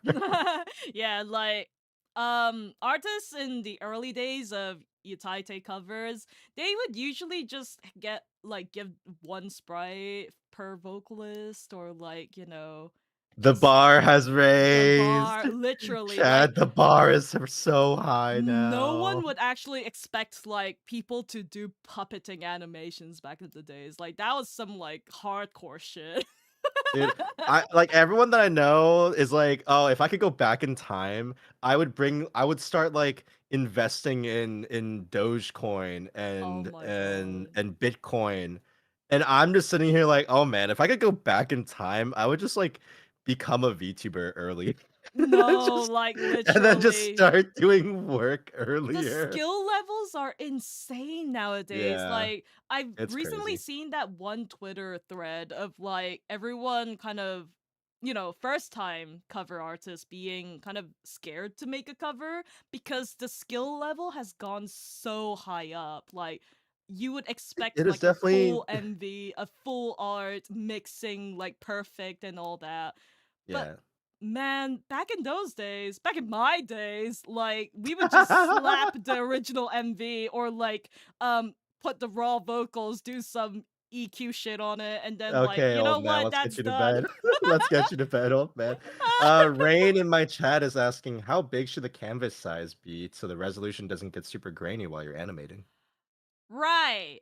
Speaker 2: Yeah, like artists in the early days of Utaite covers, they would usually just get like give one sprite per vocalist or like,
Speaker 1: The
Speaker 2: s-
Speaker 1: bar has
Speaker 2: the
Speaker 1: raised.
Speaker 2: bar literally like
Speaker 1: Chad, the bar is so high
Speaker 2: no
Speaker 1: now.
Speaker 2: one would actually expect like people to do puppeting animations back in the days. Like that was some like hardcore shit.
Speaker 1: Dude, I like everyone that I know is like, oh, if I could go back in time, I would start like investing in Dogecoin
Speaker 2: Oh
Speaker 1: and
Speaker 2: my
Speaker 1: and
Speaker 2: god.
Speaker 1: and Bitcoin. And I'm just sitting here like, oh man, if I could go back in time, I would just like become a VTuber early.
Speaker 2: No,
Speaker 1: Just
Speaker 2: like
Speaker 1: and then just
Speaker 2: literally.
Speaker 1: start doing work
Speaker 2: The
Speaker 1: earlier.
Speaker 2: skill levels are insane nowadays.
Speaker 1: Yeah,
Speaker 2: Like, I've
Speaker 1: it's
Speaker 2: recently
Speaker 1: crazy.
Speaker 2: seen that one Twitter thread of like everyone kind of, first time cover artists being kind of scared to make a cover because the skill level has gone so high up. Like, you would expect
Speaker 1: It is
Speaker 2: like a
Speaker 1: definitely
Speaker 2: full MV, a full art, mixing like perfect and all that. But
Speaker 1: yeah.
Speaker 2: man, back in those days, back in my days, like we would just slap the original MV or like put the raw vocals, do some EQ shit on it, and then like,
Speaker 1: Okay,
Speaker 2: you know
Speaker 1: old man,
Speaker 2: what,
Speaker 1: let's get
Speaker 2: that's
Speaker 1: you to
Speaker 2: done.
Speaker 1: bed. Let's get you to bed, old man. Rain in my chat is asking, how big should the canvas size be so the resolution doesn't get super grainy while you're animating?
Speaker 2: Right.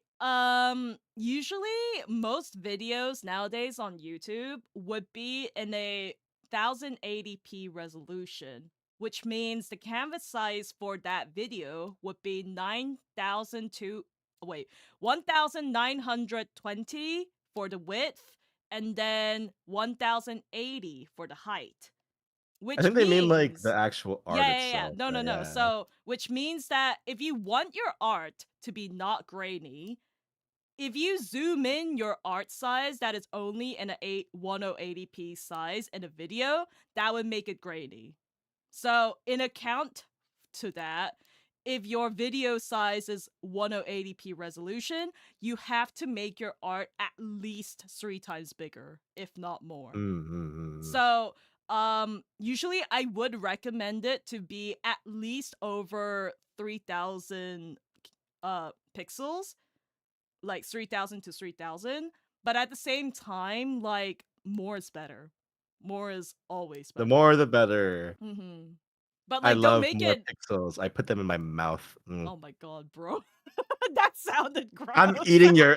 Speaker 2: Usually most videos nowadays on YouTube would be in a 1080p resolution, which means the canvas size for that video would be 9000 to wait, 1920 for the width and then 1080 for the height.
Speaker 1: I
Speaker 2: Which
Speaker 1: think they mean like the
Speaker 2: means
Speaker 1: actual art
Speaker 2: yeah, yeah, yeah.
Speaker 1: itself,
Speaker 2: No, no,
Speaker 1: right?
Speaker 2: no.
Speaker 1: Yeah.
Speaker 2: So, which means that if you want your art to be not grainy, if you zoom in your art size that is only in a 1080p size in a video, that would make it grainy. So, in account to that, if your video size is 1080p resolution, you have to make your art at least 3 times bigger, if not more.
Speaker 1: Mm-hmm.
Speaker 2: So, usually I would recommend it to be at least over 3000 pixels, like 3000 to 3000. But at the same time, like more is better. More is always
Speaker 1: The
Speaker 2: better.
Speaker 1: more the better.
Speaker 2: But
Speaker 1: I
Speaker 2: like, don't
Speaker 1: love
Speaker 2: make
Speaker 1: more
Speaker 2: it.
Speaker 1: pixels. I put them in my mouth.
Speaker 2: Oh my god, bro. That sounded gross.
Speaker 1: I'm eating your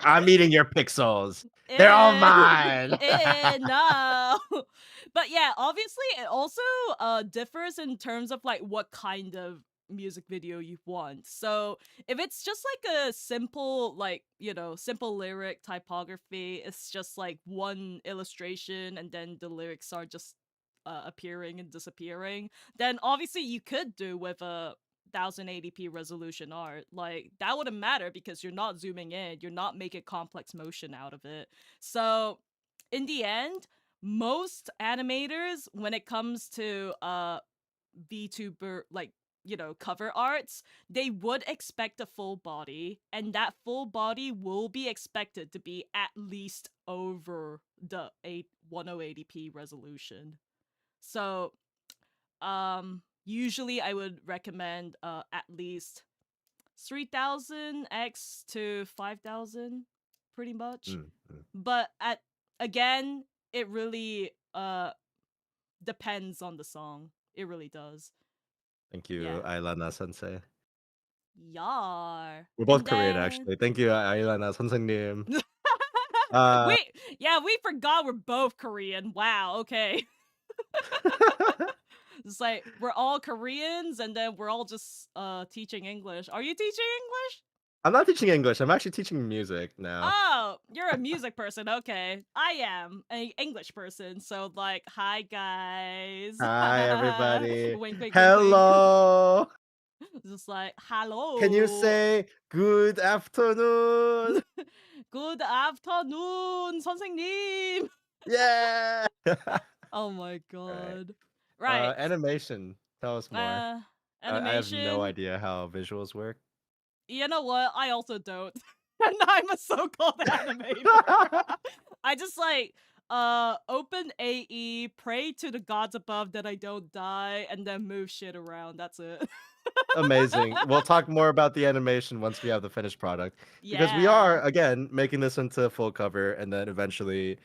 Speaker 1: pixels. They're all
Speaker 2: Eh,
Speaker 1: mine.
Speaker 2: no. But yeah, obviously it also differs in terms of like what kind of music video you want. So if it's just like a simple like, simple lyric typography, it's just like one illustration and then the lyrics are just appearing and disappearing, then obviously you could do with a 1080p resolution art. Like, that wouldn't matter because you're not zooming in, you're not making complex motion out of it. So in the end, most animators, when it comes to VTuber, like, cover arts, they would expect a full body, and that full body will be expected to be at least over the 1080p resolution. So usually I would recommend at least 3000x to 5000, pretty much. But again, it really depends on the song. It really does.
Speaker 1: Thank you,
Speaker 2: Yeah.
Speaker 1: Ailana sensei.
Speaker 2: Yar.
Speaker 1: We're both
Speaker 2: And
Speaker 1: Korean,
Speaker 2: then
Speaker 1: actually. Thank you, Ailana 선생님. Uh,
Speaker 2: we forgot we're both Korean. Wow, okay. It's like we're all Koreans and then we're all just teaching English. Are you teaching English?
Speaker 1: I'm not teaching English. I'm actually teaching music now.
Speaker 2: Oh, you're a music person. Okay. I am an English person. So like, hi guys.
Speaker 1: Hi, everybody.
Speaker 2: Wink, wink, wink, wink.
Speaker 1: Hello.
Speaker 2: Just like, hello.
Speaker 1: Can you say good afternoon?
Speaker 2: Good afternoon, 선생님.
Speaker 1: Yeah.
Speaker 2: Oh my
Speaker 1: Alright.
Speaker 2: god. Right.
Speaker 1: Animation. Tell us more. I have no
Speaker 2: Animation.
Speaker 1: idea how visuals work.
Speaker 2: You know what? I also don't. And I'm a so-called animator. I just like open AE, pray to the gods above that I don't die, and then move shit around. That's it.
Speaker 1: Amazing. We'll talk more about the animation once we have the finished product. Because we
Speaker 2: Yeah.
Speaker 1: are, again, making this into a full cover and then eventually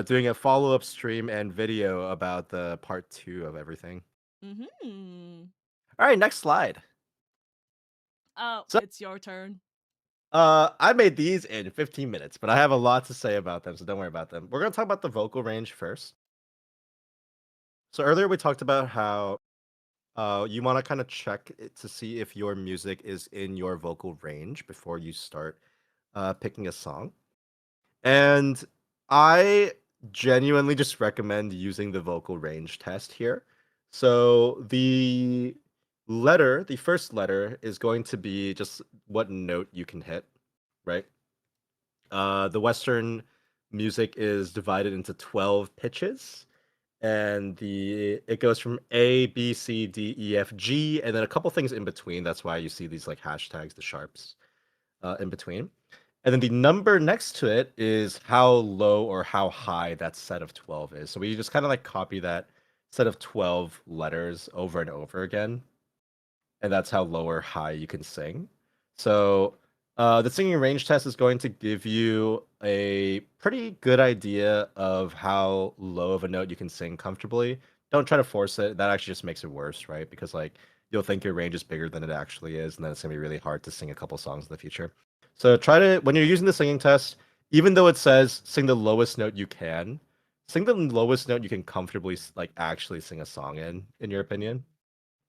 Speaker 1: doing a follow-up stream and video about the part 2 of everything. All right, next slide.
Speaker 2: Oh,
Speaker 1: So,
Speaker 2: it's your turn.
Speaker 1: I made these in 15 minutes, but I have a lot to say about them, so don't worry about them. We're going to talk about the vocal range first. So earlier we talked about how you want to kind of check to see if your music is in your vocal range before you start picking a song. And I genuinely just recommend using the vocal range test here. So the first letter is going to be just what note you can hit, right? The Western music is divided into 12 pitches, and it goes from A, B, C, D, E, F, G, and then a couple things in between. That's why you see these like hashtags, the sharps, in between. And then the number next to it is how low or how high that set of 12 is. So we just kind of like copy that set of 12 letters over and over again. And that's how low or high you can sing. So the singing range test is going to give you a pretty good idea of how low of a note you can sing comfortably. Don't try to force it. That actually just makes it worse, right? Because like you'll think your range is bigger than it actually is, and then it's gonna be really hard to sing a couple songs in the future. So try to, when you're using the singing test, even though it says sing the lowest note you can, sing the lowest note you can comfortably like actually sing a song in your opinion,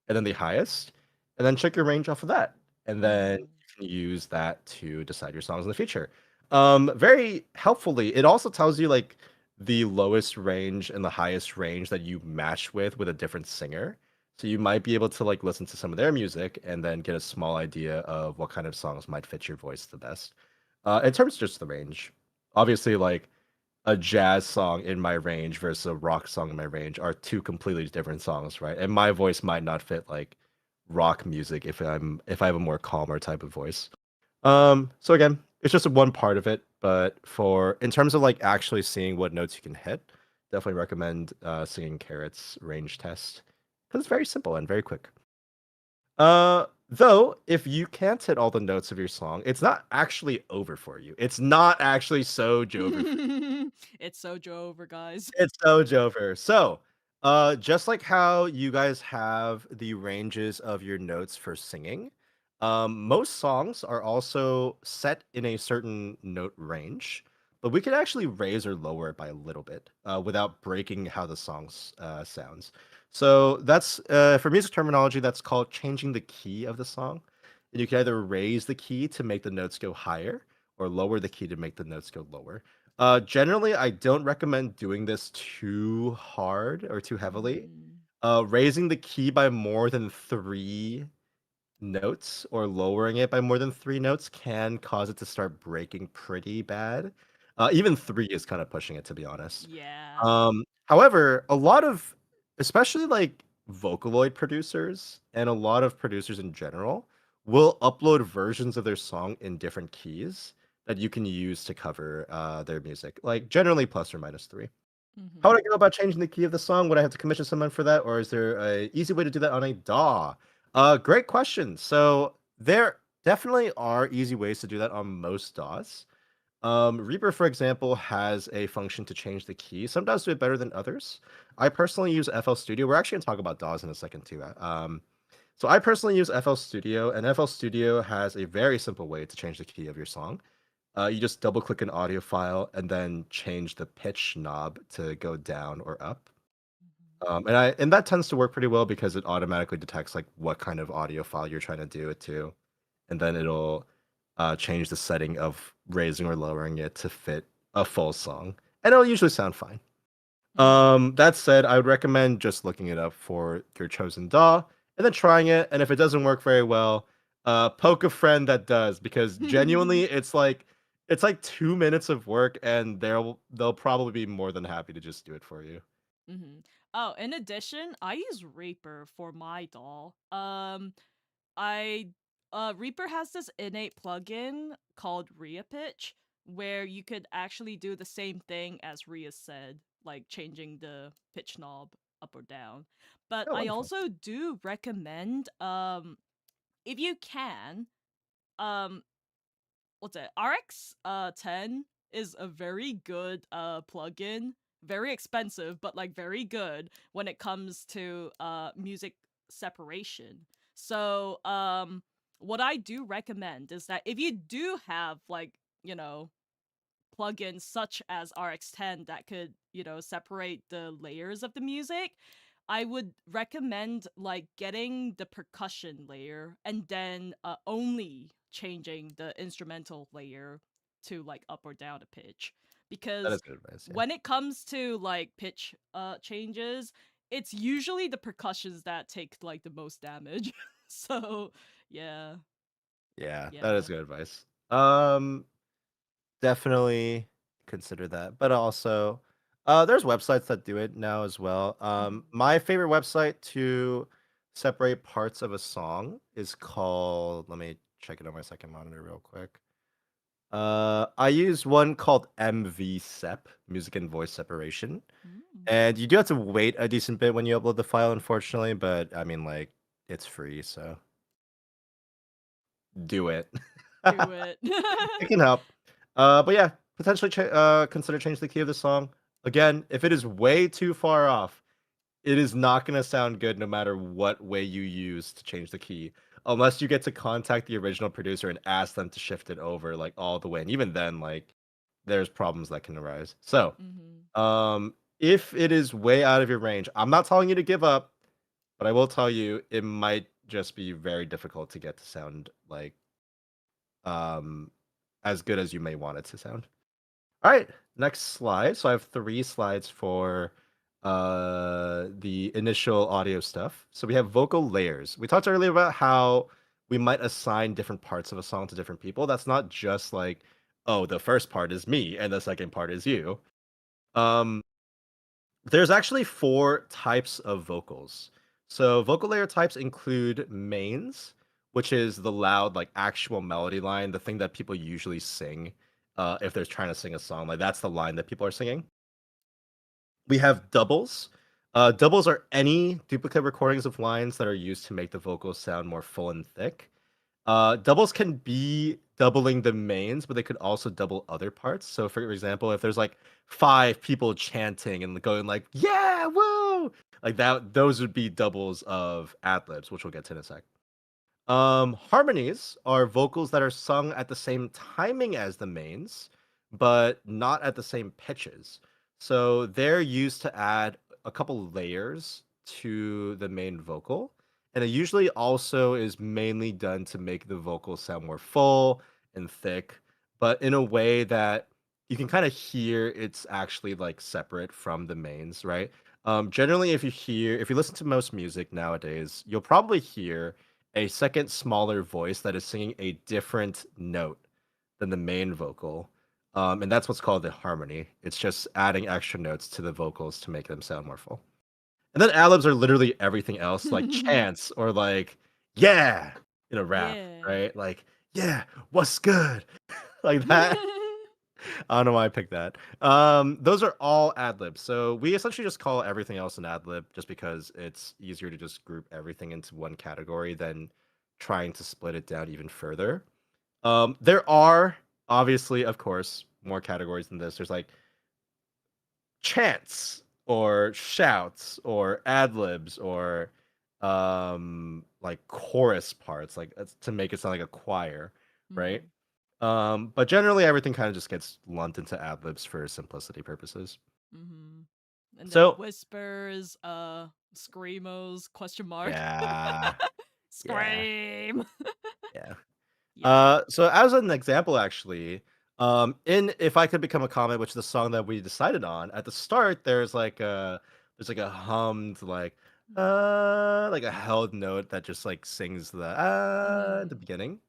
Speaker 1: and then the highest, and then check your range off of that, and then you can use that to decide your songs in the future. Very helpfully, it also tells you like the lowest range and the highest range that you match with a different singer. So you might be able to like listen to some of their music and then get a small idea of what kind of songs might fit your voice the best. In terms of just the range, obviously like a jazz song in my range versus a rock song in my range are two completely different songs, right? And my voice might not fit like rock music if I have a more calmer type of voice. So again, it's just one part of it, but for in terms of like actually seeing what notes you can hit, definitely recommend singing Carrot's range test because it's very simple and very quick. Though if you can't hit all the notes of your song, it's not actually over for you. It's not actually so over.
Speaker 2: It's Sojo over, guys.
Speaker 1: It's so Jover. So, just like how you guys have the ranges of your notes for singing, most songs are also set in a certain note range, but we can actually raise or lower it by a little bit without breaking how the song sounds. So that's for music terminology, that's called changing the key of the song. And you can either raise the key to make the notes go higher or lower the key to make the notes go lower. Generally, I don't recommend doing this too hard or too heavily.
Speaker 2: Mm,
Speaker 1: Raising the key by more than 3 notes or lowering it by more than 3 notes can cause it to start breaking pretty bad. Even 3 is kind of pushing it, to be honest.
Speaker 2: yeah.
Speaker 1: However, a lot of especially, like, Vocaloid producers and a lot of producers in general will upload versions of their song in different keys that you can use to cover, their music, like, generally plus or minus 3. How would I
Speaker 2: Mm-hmm.
Speaker 1: go about changing the key of the song? Would I have to commission someone for that, or is there a easy way to do that on a DAW? Great question. So, there definitely are easy ways to do that on most DAWs. Reaper, for example, has a function to change the key. Some DAWs do it better than others. I personally use FL Studio. We're actually going to talk about DAWs in a second too. So I personally use FL Studio, and FL Studio has a very simple way to change the key of your song. You just double click an audio file and then change the pitch knob to go down or up. And that tends to work pretty well because it automatically detects like what kind of audio file you're trying to do it to, and then it'll change the setting of raising or lowering it to fit a full song, and it'll usually sound fine.
Speaker 2: Mm-hmm.
Speaker 1: That said, I would recommend just looking it up for your chosen DAW and then trying it. And if it doesn't work very well, poke a friend that does, because genuinely, it's like 2 minutes of work, and they'll probably be more than happy to just do it for you.
Speaker 2: Mm-hmm. Oh, in addition, I use Reaper for my doll. I Reaper has this innate plugin called Rhea Pitch where you could actually do the same thing as Rhea said, like changing the pitch knob up or down. But
Speaker 1: Oh,
Speaker 2: I
Speaker 1: wonderful.
Speaker 2: also do recommend if you can um what's it? RX 10 is a very good plugin. Very expensive, but like very good when it comes to music separation. So what I do recommend is that if you do have like, you know, plugins such as RX10 that could, you know, separate the layers of the music, I would recommend like getting the percussion layer and then only changing the instrumental layer to like up or down a pitch.
Speaker 1: That
Speaker 2: Because
Speaker 1: is good advice. Yeah.
Speaker 2: when it comes to like pitch changes, it's usually the percussions that take like the most damage. So yeah,
Speaker 1: Yeah, that
Speaker 2: yeah.
Speaker 1: is good advice. Definitely consider that. But also, there's websites that do it now as well.
Speaker 2: Mhm.
Speaker 1: My favorite website to separate parts of a song is called, let me check it on my second monitor real quick. I use one called MVSEP, Music and Voice Separation.
Speaker 2: Mm.
Speaker 1: And you do have to wait a decent bit when you upload the file, unfortunately, but I mean, like, it's free, so do it.
Speaker 2: Do it.
Speaker 1: It can help. But yeah, potentially consider changing the key of the song. Again, if it is way too far off, it is not going to sound good no matter what way you use to change the key, unless you get to contact the original producer and ask them to shift it over like all the way. And even then, like, there's problems that can arise. So,
Speaker 2: Mhm.
Speaker 1: if it is way out of your range, I'm not telling you to give up, but I will tell you it might just be very difficult to get to sound like um as good as you may want it to sound. All right, next slide. So I have 3 slides for the initial audio stuff. So we have vocal layers. We talked earlier about how we might assign different parts of a song to different people. That's not just like, oh, the first part is me and the second part is you. Um, there's actually 4 types of vocals. So vocal layer types include mains, which is the loud, like, actual melody line, the thing that people usually sing if they're trying to sing a song. Like, that's the line that people are singing. We have doubles. Doubles are any duplicate recordings of lines that are used to make the vocals sound more full and thick. Doubles can be doubling the mains, but they could also double other parts. So, for example, if there's like 5 people chanting and going like, "Yeah, woo!" like that, those would be doubles of ad libs, which we'll get to in a sec. Harmonies are vocals that are sung at the same timing as the mains, but not at the same pitches. So they're used to add a couple layers to the main vocal. And it usually also is mainly done to make the vocal sound more full and thick, but in a way that you can kind of hear it's actually like separate from the mains, right? Generally, if you listen to most music nowadays, you'll probably hear a second smaller voice that is singing a different note than the main vocal. And that's what's called the harmony. It's just adding extra notes to the vocals to make them sound more full. And then ad-libs are literally everything else, like chants or like, yeah, in a rap,
Speaker 2: Yeah.
Speaker 1: right? Like, yeah, what's good? Like that. I don't know why I picked that. Those are all ad libs. So we essentially just call everything else an ad lib just because it's easier to just group everything into one category than trying to split it down even further. There are obviously, of course, more categories than this. There's like chants or shouts or ad libs or like chorus parts, like to make it sound like a choir, right?
Speaker 2: Mhm.
Speaker 1: But generally everything kind of just gets lumped into ad libs for simplicity purposes.
Speaker 2: Mhm. And then
Speaker 1: So
Speaker 2: whispers, screamos, question mark.
Speaker 1: yeah, yeah,
Speaker 2: Scream.
Speaker 1: yeah.
Speaker 2: Yeah.
Speaker 1: So as an example, actually, in "If I Could Become a Comet," which is the song that we decided on at the start, there's like a hummed like a held note that just like sings the at the
Speaker 2: Mhm.
Speaker 1: beginning.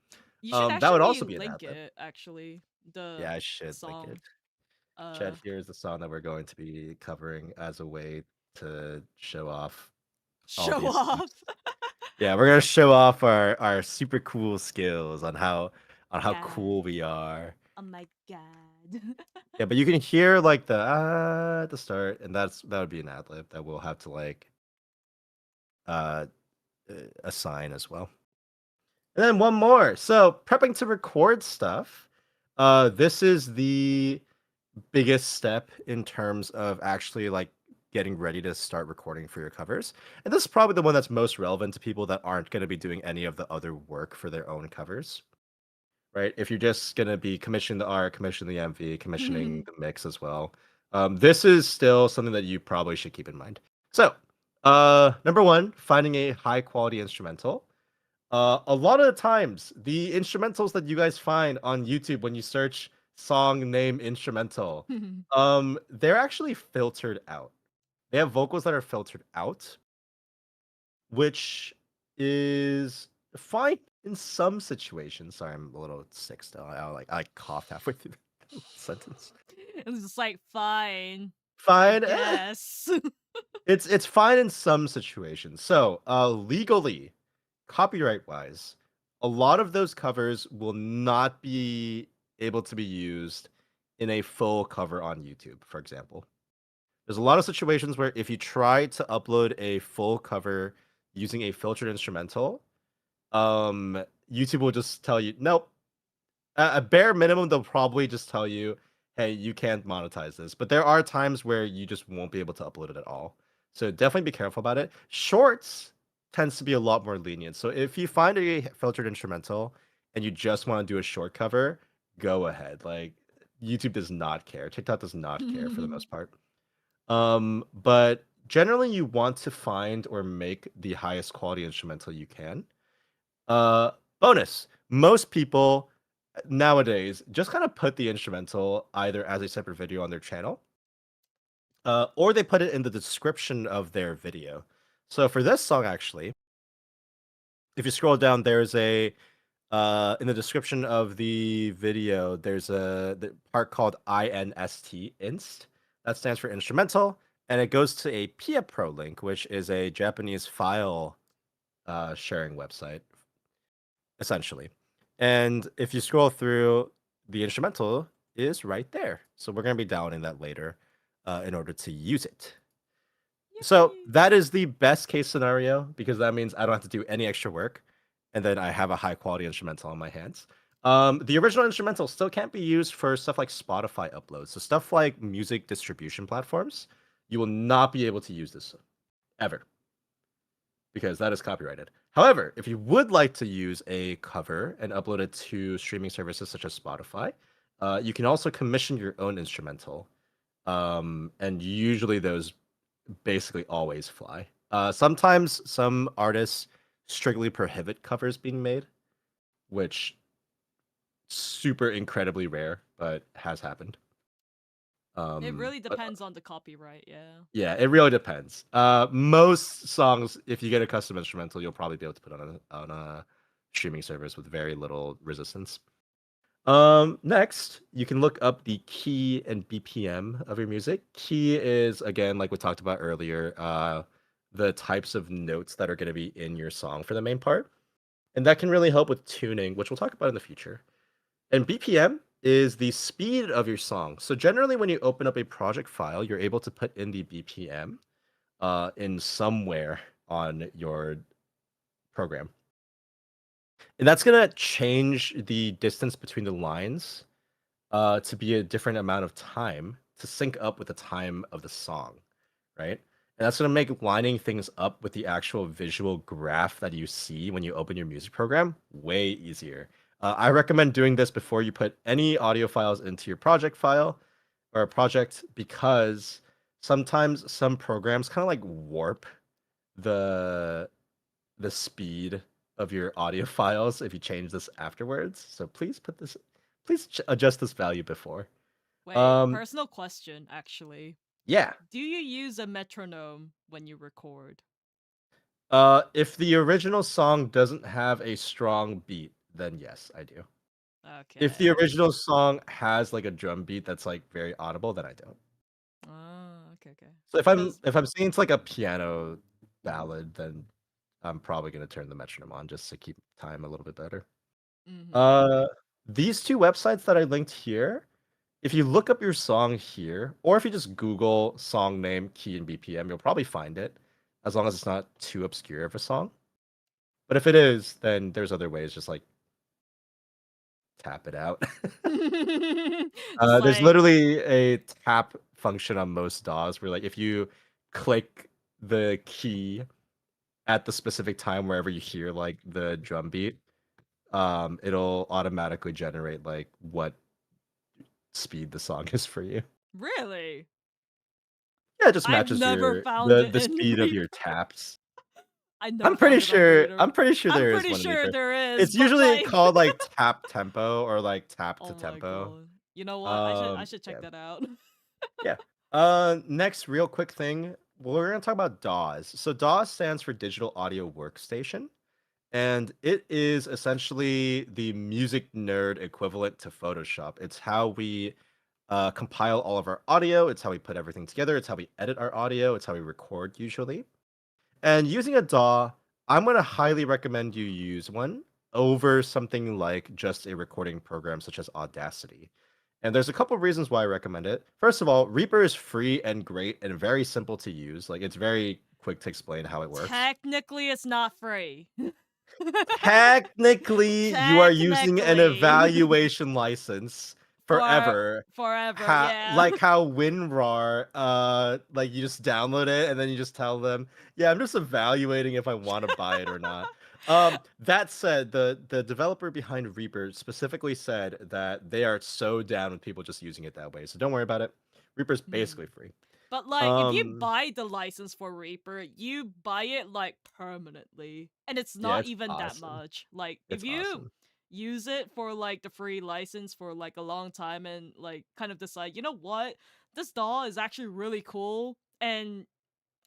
Speaker 2: You should
Speaker 1: That would
Speaker 2: actually
Speaker 1: also be an
Speaker 2: link
Speaker 1: ad lib.
Speaker 2: it, actually.
Speaker 1: Yeah,
Speaker 2: The
Speaker 1: I should link it.
Speaker 2: song.
Speaker 1: Chet,
Speaker 2: Uh,
Speaker 1: here's the song that we're going to be covering as a way to show off all
Speaker 2: show
Speaker 1: these things.
Speaker 2: off.
Speaker 1: Yeah, we're gonna show off our super cool skills on how cool we
Speaker 2: God.
Speaker 1: are.
Speaker 2: Oh my god.
Speaker 1: Yeah, but you can hear like the at the start, and that would be an ad lib that we'll have to like uh assign as well. And then one more. So prepping to record stuff. This is the biggest step in terms of actually like getting ready to start recording for your covers. And this is probably the one that's most relevant to people that aren't going to be doing any of the other work for their own covers, right? If you're just going to be commissioning the art, commissioning the MV, commissioning the mix as well, this is still something that you probably should keep in mind. So, number one, finding a high quality instrumental. A lot of the times, the instrumentals that you guys find on YouTube when you search song name instrumental, they're actually filtered out. They have vocals that are filtered out, which is fine in some situations. Sorry, I'm a little sick still. I coughed halfway through the sentence.
Speaker 2: It's just like, fine, I
Speaker 1: Fine.
Speaker 2: guess.
Speaker 1: It's fine in some situations. So, legally, copyright wise, a lot of those covers will not be able to be used in a full cover on YouTube, for example. There's a lot of situations where if you try to upload a full cover using a filtered instrumental, YouTube will just tell you, nope. At a bare minimum, they'll probably just tell you, hey, you can't monetize this. But there are times where you just won't be able to upload it at all. So definitely be careful about it. Shorts tends to be a lot more lenient. So if you find a filtered instrumental and you just want to do a short cover, go ahead. Like YouTube does not care. TikTok does not care for the most part. But generally you want to find or make the highest quality instrumental you can. Uh, bonus. Most people nowadays just kind of put the instrumental either as a separate video on their channel, or they put it in the description of their video. So for this song, actually, if you scroll down, there's a in the description of the video, there's the part called inst. That stands for instrumental, and it goes to a Pia Pro link, which is a Japanese file sharing website, essentially. And if you scroll through, the instrumental is right there. So we're going to be downloading that later in order to use it. So
Speaker 2: Yippee.
Speaker 1: that is the best case scenario because that means I don't have to do any extra work. and then I have a high quality instrumental on my hands. The original instrumental still can't be used for stuff like Spotify uploads. So stuff like music distribution platforms, you will not be able to use this ever because that is copyrighted. However, if you would like to use a cover and upload it to streaming services such as Spotify, you can also commission your own instrumental. And usually those basically always fly. Sometimes some artists strictly prohibit covers being made, which super incredibly rare, but has happened.
Speaker 2: It really
Speaker 1: But
Speaker 2: depends on the copyright, yeah.
Speaker 1: yeah, it really depends. Most songs, if you get a custom instrumental, you'll probably be able to put on a streaming service with very little resistance. Next, you can look up the key and BPM of your music. Key is, again, like we talked about earlier, the types of notes that are going to be in your song for the main part. And that can really help with tuning, which we'll talk about in the future. And BPM is the speed of your song. So generally, when you open up a project file, you're able to put in the BPM in somewhere on your program. And that's going to change the distance between the lines to be a different amount of time to sync up with the time of the song, right? And that's going to make lining things up with the actual visual graph that you see when you open your music program way easier. I recommend doing this before you put any audio files into your project file or a project because sometimes some programs kind of like warp the speed of your audio files if you change this afterwards. So please adjust this value before.
Speaker 2: Wait,
Speaker 1: Um,
Speaker 2: personal question, actually.
Speaker 1: yeah.
Speaker 2: Do you use a metronome when you record?
Speaker 1: If the original song doesn't have a strong beat, then yes, I do. If the
Speaker 2: Okay.
Speaker 1: original song has like a drum beat that's like very audible, then I don't.
Speaker 2: Oh, okay.
Speaker 1: So
Speaker 2: Because
Speaker 1: if I'm singing it's like a piano ballad, then I'm probably gonna turn the metronome on just to keep time a little bit better.
Speaker 2: mm-hmm.
Speaker 1: Uh, these two websites that I linked here, if you look up your song here, or if you just Google song name, key, and BPM, you'll probably find it, as long as it's not too obscure of a song. But if it is, then there's other ways, just like tap it out.
Speaker 2: Just
Speaker 1: There's
Speaker 2: like
Speaker 1: literally a tap function on most DAWs where, like, if you click the key at the specific time wherever you hear like the drum beat, it'll automatically generate like what speed the song is for you.
Speaker 2: really?
Speaker 1: Yeah, it just
Speaker 2: I've
Speaker 1: matches
Speaker 2: never
Speaker 1: your
Speaker 2: found it
Speaker 1: the
Speaker 2: in
Speaker 1: speed of your
Speaker 2: Reaper.
Speaker 1: taps.
Speaker 2: I never found it on Reaper.
Speaker 1: I'm pretty sure
Speaker 2: I'm
Speaker 1: there is
Speaker 2: pretty
Speaker 1: one in
Speaker 2: sure
Speaker 1: Reaper.
Speaker 2: there is,
Speaker 1: It's
Speaker 2: but
Speaker 1: usually
Speaker 2: like
Speaker 1: called like tap tempo or like tap to
Speaker 2: oh my
Speaker 1: tempo.
Speaker 2: god. You know what? I should check
Speaker 1: Yeah.
Speaker 2: that out.
Speaker 1: Yeah. Next real quick thing, we're gonna talk about DAWs. So DAW stands for Digital Audio Workstation, and it is essentially the music nerd equivalent to Photoshop. It's how we compile all of our audio. It's how we put everything together. It's how we edit our audio. It's how we record usually. And using a DAW, I'm going to highly recommend you use one over something like just a recording program such as Audacity. And there's a couple of reasons why I recommend it. First of all, Reaper is free and great and very simple to use. Like it's very quick to explain how it works.
Speaker 2: Technically it's not free.
Speaker 1: Technically, you are using an
Speaker 2: Technically.
Speaker 1: evaluation license
Speaker 2: For
Speaker 1: forever.
Speaker 2: forever, yeah.
Speaker 1: Like how WinRAR, like you just download it and then you just tell them, yeah, I'm just evaluating if I want to buy it or not. That said, the developer behind Reaper specifically said that they are so down with people just using it that way. So don't worry about it. Reaper's basically free.
Speaker 2: But like, if you
Speaker 1: Um,
Speaker 2: buy the license for Reaper, you buy it like permanently, and it's
Speaker 1: yeah,
Speaker 2: not
Speaker 1: it's
Speaker 2: even that
Speaker 1: awesome.
Speaker 2: much. Like, if
Speaker 1: It's
Speaker 2: you
Speaker 1: awesome.
Speaker 2: use it for like the free license for like a long time and like kind of decide, you know what, this doll is actually really cool, and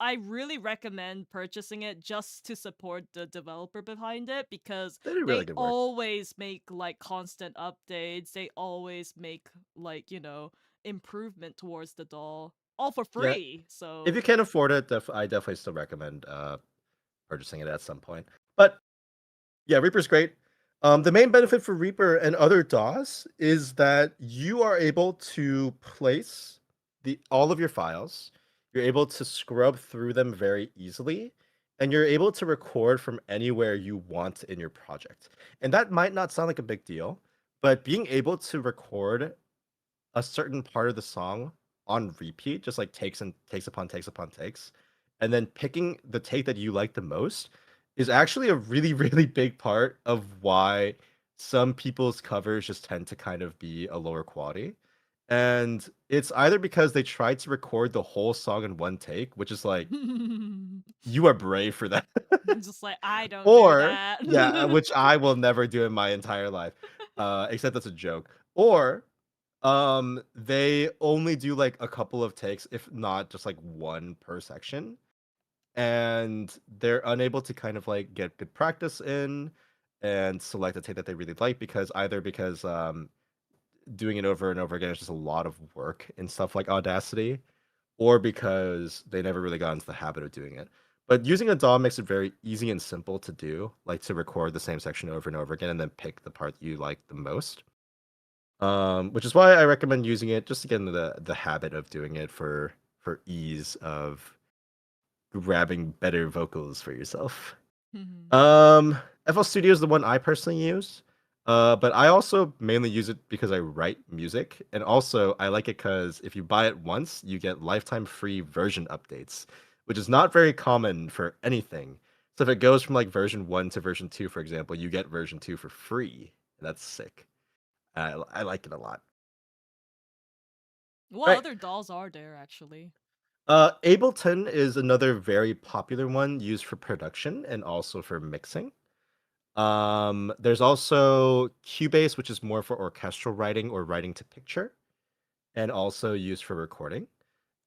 Speaker 2: I really recommend purchasing it just to support the developer behind it because
Speaker 1: They do
Speaker 2: they
Speaker 1: really good work.
Speaker 2: always make like constant updates. They always make like, improvement towards the doll all for
Speaker 1: Yeah,
Speaker 2: free.
Speaker 1: if you
Speaker 2: So,
Speaker 1: can afford it, I definitely still recommend purchasing it at some point. But yeah, Reaper's great. The main benefit for Reaper and other DAWs is that you are able to place the all of your files. You're able to scrub through them very easily, and you're able to record from anywhere you want in your project. And that might not sound like a big deal, but being able to record a certain part of the song on repeat, just like takes upon takes upon takes, and then picking the take that you like the most is actually a really, really big part of why some people's covers just tend to kind of be a lower quality. And it's either because they tried to record the whole song in one take, which is like, you are brave for that.
Speaker 2: Just like, I don't do
Speaker 1: Or
Speaker 2: that.
Speaker 1: yeah, which I will never do in my entire life, except that's a joke. Or they only do like a couple of takes, if not just like one per section, and they're unable to kind of like get good practice in and select a take that they really like because doing it over and over again is just a lot of work in stuff like Audacity, or because they never really got into the habit of doing it. But using a DAW makes it very easy and simple to do, like to record the same section over and over again and then pick the part you like the most. Which is why I recommend using it just to get into the habit of doing it for ease of grabbing better vocals for yourself. FL Studio is the one I personally use. But I also mainly use it because I write music, and also I like it because if you buy it once, you get lifetime free version updates, which is not very common for anything. So if it goes from like version 1 to version 2, for example, you get version 2 for free. And that's sick. I like it a lot.
Speaker 2: What
Speaker 1: Right.
Speaker 2: other dolls are there, actually?
Speaker 1: Ableton is another very popular one used for production and also for mixing. There's also Cubase, which is more for orchestral writing or writing to picture, and also used for recording.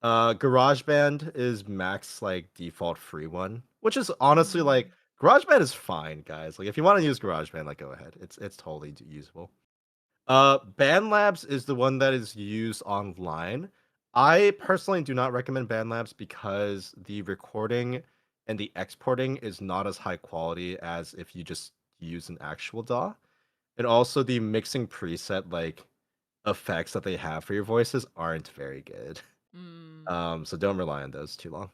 Speaker 1: GarageBand is Mac's like default free one, which is honestly like GarageBand is fine, guys. Like if you want to use GarageBand, like go ahead. It's totally usable. BandLabs is the one that is used online. I personally do not recommend BandLabs because the recording and the exporting is not as high quality as if you just use an actual DAW. And also the mixing preset like effects that they have for your voices aren't very good.
Speaker 2: Mm.
Speaker 1: So don't rely on those too long.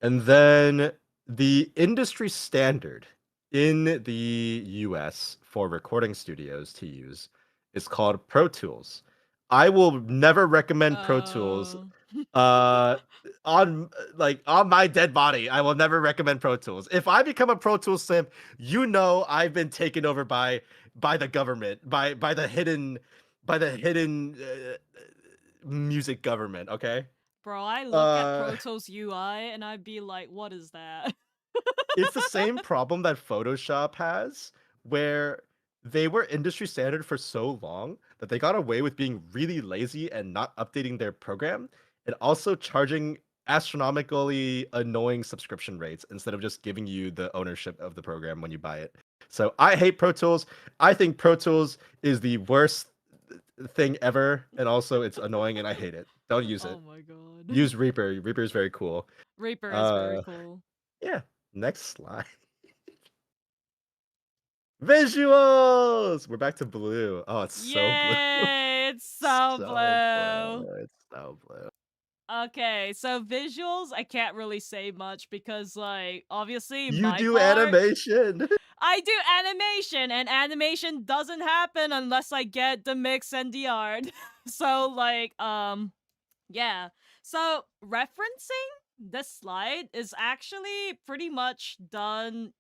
Speaker 1: And then the industry standard in the US for recording studios to use is called Pro Tools. I will never recommend Pro Tools
Speaker 2: Oh.
Speaker 1: uh on my dead body. I will never recommend Pro Tools. If I become a Pro Tools simp, you know I've been taken over by the government, by the hidden music government, okay?
Speaker 2: Bro, I look at
Speaker 1: Uh
Speaker 2: Proto's UI and I'd be like, what is that?
Speaker 1: It's the same problem that Photoshop has, where they were industry standard for so long that they got away with being really lazy and not updating their program, and also charging astronomically annoying subscription rates instead of just giving you the ownership of the program when you buy it. So I hate Pro Tools. I think Pro Tools is the worst thing ever, and also it's annoying and I hate it. Don't use
Speaker 2: Oh
Speaker 1: it.
Speaker 2: my god.
Speaker 1: Use Reaper. Reaper is very cool.
Speaker 2: Reaper is very
Speaker 1: Uh
Speaker 2: cool.
Speaker 1: yeah. Next slide. Visuals! We're back to blue. Oh, it's so blue.
Speaker 2: Yay! It's so
Speaker 1: So
Speaker 2: blue.
Speaker 1: blue. It's so blue.
Speaker 2: Okay, so visuals, I can't really say much because, like, obviously
Speaker 1: You
Speaker 2: my
Speaker 1: do
Speaker 2: part,
Speaker 1: animation.
Speaker 2: I do animation, and animation doesn't happen unless I get the mix and the art. So, like, yeah. So, referencing this slide is actually pretty much done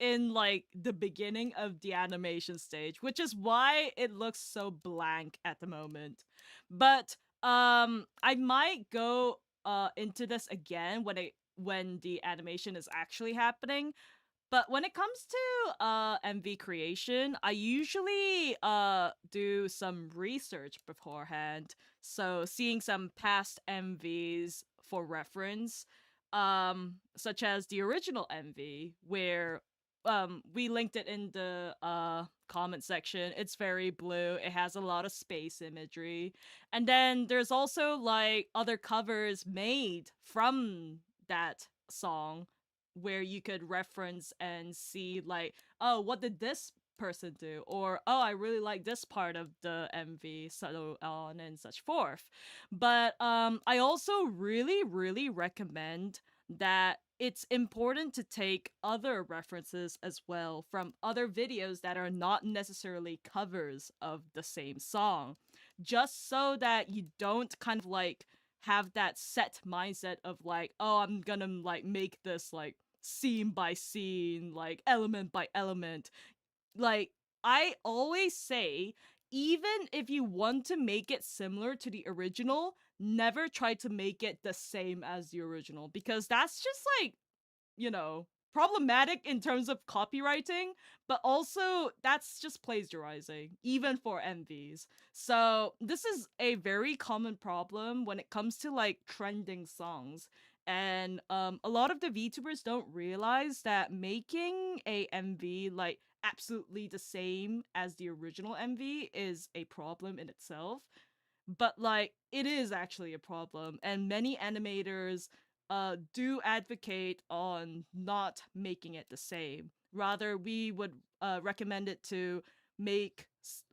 Speaker 2: in like the beginning of the animation stage, which is why it looks so blank at the moment. But I might go into this again when the animation is actually happening, but when it comes to MV creation, I usually do some research beforehand. So seeing some past MVs for reference, such as the original MV where we linked it in the comment section. It's very blue. It has a lot of space imagery. And then there's also like other covers made from that song where you could reference and see like, oh, what did this person do, or oh, I really like this part of the MV, so on and such forth. But I also really recommend that it's important to take other references as well from other videos that are not necessarily covers of the same song, just so that you don't kind of like have that set mindset of like, oh, I'm gonna like make this like scene by scene, like element by element. Like, I always say, even if you want to make it similar to the original, never try to make it the same as the original, because that's just like, you know, problematic in terms of copywriting, but also that's just plagiarizing, even for MVs. So this is a very common problem when it comes to like trending songs. And a lot of the VTubers don't realize that making a MV like absolutely the same as the original MV is a problem in itself. But like it is actually a problem, and many animators do advocate on not making it the same. Rather, we would recommend it to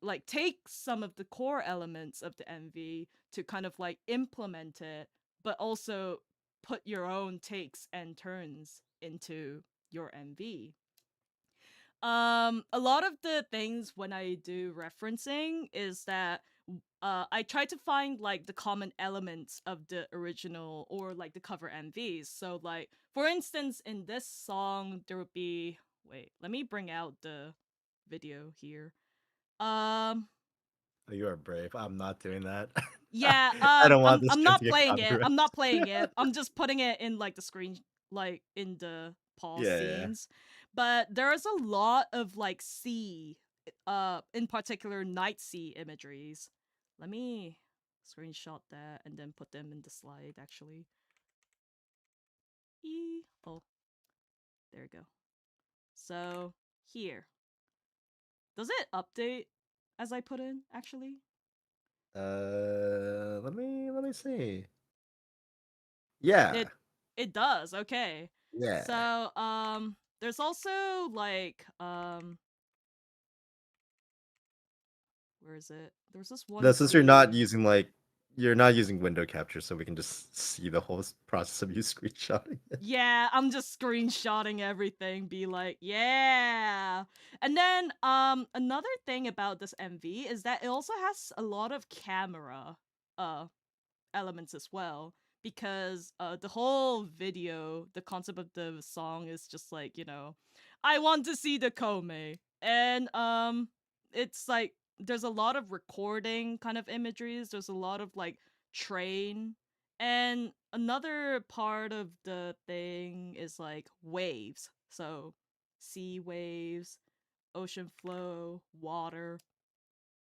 Speaker 2: like take some of the core elements of the MV to kind of like implement it, but also put your own takes and turns into your MV. A lot of the things when I do referencing is that I try to find like the common elements of the original or like the cover MVs. So like for instance in this song there would be, wait, let me bring out the video here. Um
Speaker 1: You are brave. I'm not doing that.
Speaker 2: yeah,
Speaker 1: I don't want this
Speaker 2: I'm
Speaker 1: game to
Speaker 2: not
Speaker 1: get
Speaker 2: playing it.
Speaker 1: copyright.
Speaker 2: I'm not playing it. I'm just putting it in like the screen, like in the pause
Speaker 1: Yeah, yeah.
Speaker 2: scenes. But there's a lot of like sea, in particular night sea imageries. Let me screenshot that and then put them in the slide actually. Oh, there we go. So here. Does it update as I put in actually?
Speaker 1: Let me see. Yeah,
Speaker 2: It it does. Okay.
Speaker 1: yeah.
Speaker 2: So, there's also like where is it? There's this one
Speaker 1: No, since you're not
Speaker 2: scene.
Speaker 1: using like you're not using window capture, so we can just see the whole process of you screenshotting it.
Speaker 2: Yeah, I'm just screenshotting everything, be like, yeah. And then another thing about this MV is that it also has a lot of camera uh elements as well, because the whole video, the concept of the song is just like, you know, I want to see the Kome. And it's like there's a lot of recording kind of imageries, there's a lot of like train, and another part of the thing is like waves. So sea waves, ocean flow, water,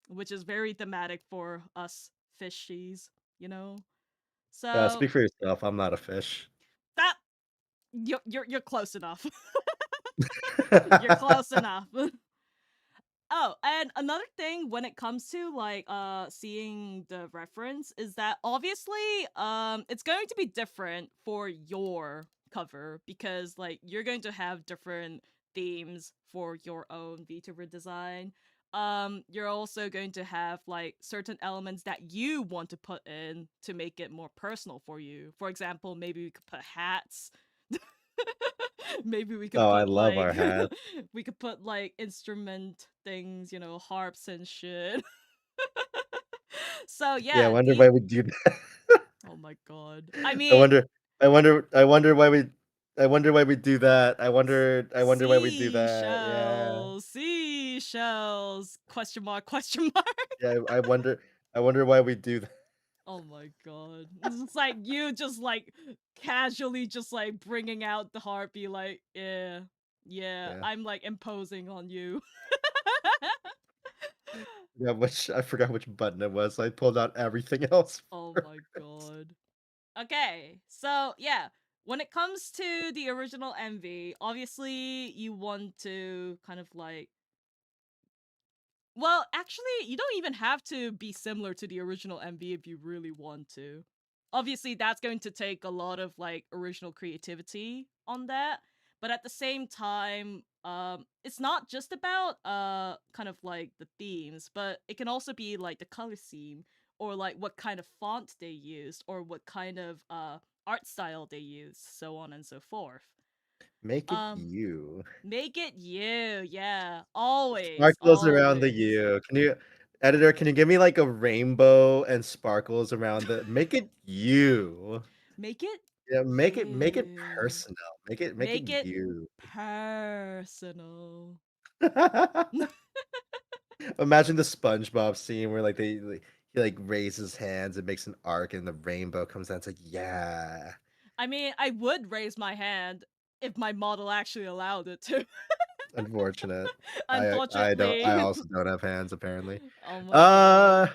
Speaker 2: which is very thematic for us fishies, you know? So
Speaker 1: Speak for yourself. I'm not a fish.
Speaker 2: that you're close enough. You're close enough. Oh, and another thing when it comes to like seeing the reference is that obviously it's going to be different for your cover, because like you're going to have different themes for your own VTuber design. You're also going to have like certain elements that you want to put in to make it more personal for you. For example, maybe we could put hats. Maybe we could
Speaker 1: Oh, I
Speaker 2: put
Speaker 1: love
Speaker 2: like
Speaker 1: our hat.
Speaker 2: we could put like instrument things, you know, harps and shit. So
Speaker 1: Yeah, I
Speaker 2: yeah,
Speaker 1: wonder
Speaker 2: the
Speaker 1: why we do that.
Speaker 2: oh my god. I
Speaker 1: I
Speaker 2: mean,
Speaker 1: wonder I wonder why we I wonder why we do that. I wonder why we do that. Yeah.
Speaker 2: seashells, seashells, question mark, question mark.
Speaker 1: Yeah, I wonder why we do that.
Speaker 2: Oh my god. It's like you just like casually just like bringing out the harp, be like, yeah, yeah,
Speaker 1: Yeah.
Speaker 2: I'm like imposing on you.
Speaker 1: I forgot which button it was. I pulled out everything else
Speaker 2: Oh
Speaker 1: for
Speaker 2: my
Speaker 1: it.
Speaker 2: god. Okay, so yeah, when it comes to the original MV, obviously you want to kind of like, well, actually, you don't even have to be similar to the original MV if you really want to. Obviously, that's going to take a lot of like original creativity on that, but at the same time, it's not just about kind of like the themes, but it can also be like the color scheme, or like what kind of font they used, or what kind of art style they use, so on and so forth.
Speaker 1: Make it
Speaker 2: Um,
Speaker 1: you.
Speaker 2: Make it you, yeah, always,
Speaker 1: Sparkles around the
Speaker 2: always.
Speaker 1: U. Can you, editor, can you give me like a rainbow and sparkles around the make it you.
Speaker 2: Make it
Speaker 1: Yeah, make it
Speaker 2: you.
Speaker 1: personal. Make it
Speaker 2: Make it
Speaker 1: you.
Speaker 2: personal.
Speaker 1: Imagine the SpongeBob scene where like he like raises hands and makes an arc and the rainbow comes down. It's like, yeah.
Speaker 2: I mean, I would raise my hand if my model actually allowed it to.
Speaker 1: Unfortunate. I
Speaker 2: Unfortunately.
Speaker 1: also don't have hands apparently.
Speaker 2: Oh my
Speaker 1: Uh
Speaker 2: god.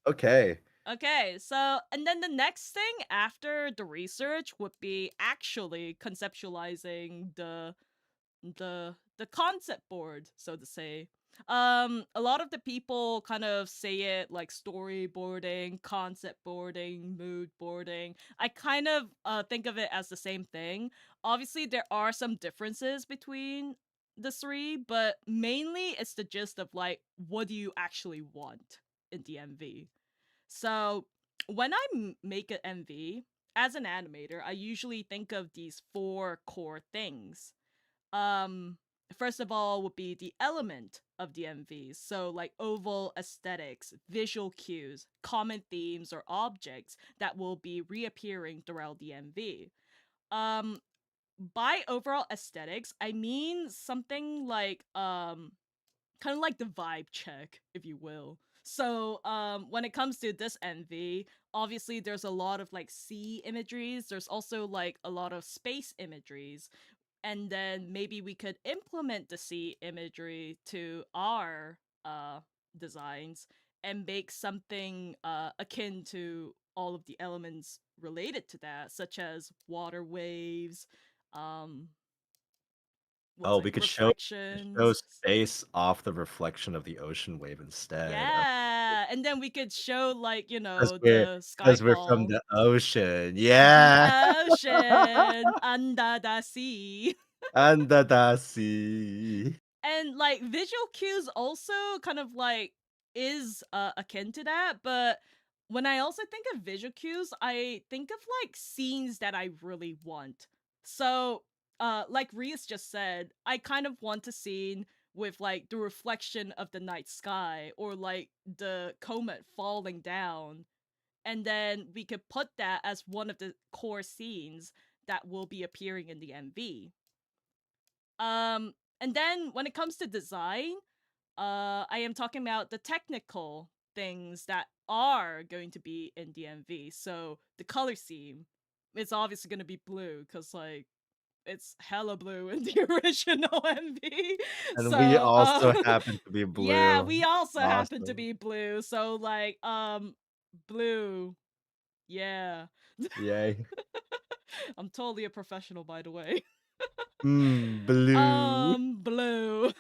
Speaker 1: okay.
Speaker 2: Okay, so and then the next thing after the research would be actually conceptualizing the concept board, so to say. A lot of the people kind of say it like storyboarding, concept boarding, mood boarding. I kind of think of it as the same thing. Obviously there are some differences between the three, but mainly it's the gist of like what do you actually want in the MV. So when I make an MV as an animator, I usually think of these four core things. um First of all would be the element of the MVs, so like overall aesthetics, visual cues, common themes or objects that will be reappearing throughout the MV. um by overall aesthetics I mean something like kind of like the vibe check, if you will. So when it comes to this MV, obviously there's a lot of like sea imageries, there's also like a lot of space imageries, and then maybe we could implement the sea imagery to our designs and make something akin to all of the elements related to that, such as water waves, um
Speaker 1: Oh, we could show
Speaker 2: reflections.
Speaker 1: space off the reflection of the ocean wave instead.
Speaker 2: Yeah, and then we could show like,
Speaker 1: Because
Speaker 2: the
Speaker 1: we're from
Speaker 2: skyfall.
Speaker 1: the ocean.
Speaker 2: The
Speaker 1: Yeah.
Speaker 2: ocean under the sea.
Speaker 1: Under the sea.
Speaker 2: And like visual cues also kind of like is akin to that, but when I also think of visual cues, I think of like scenes that I really want. So like Reese just said, I kind of want a scene with like the reflection of the night sky or like the comet falling down, and then we could put that as one of the core scenes that will be appearing in the MV. And then when it comes to design, I am talking about the technical things that are going to be in the MV. So the color scheme, it's obviously going to be blue because like it's hella blue in the original MV.
Speaker 1: And we
Speaker 2: So
Speaker 1: also happen to be
Speaker 2: yeah,
Speaker 1: blue.
Speaker 2: we also happen to
Speaker 1: Awesome.
Speaker 2: be blue. So like blue, yeah.
Speaker 1: Yay.
Speaker 2: I'm totally a professional, by the way.
Speaker 1: Blue.
Speaker 2: Blue.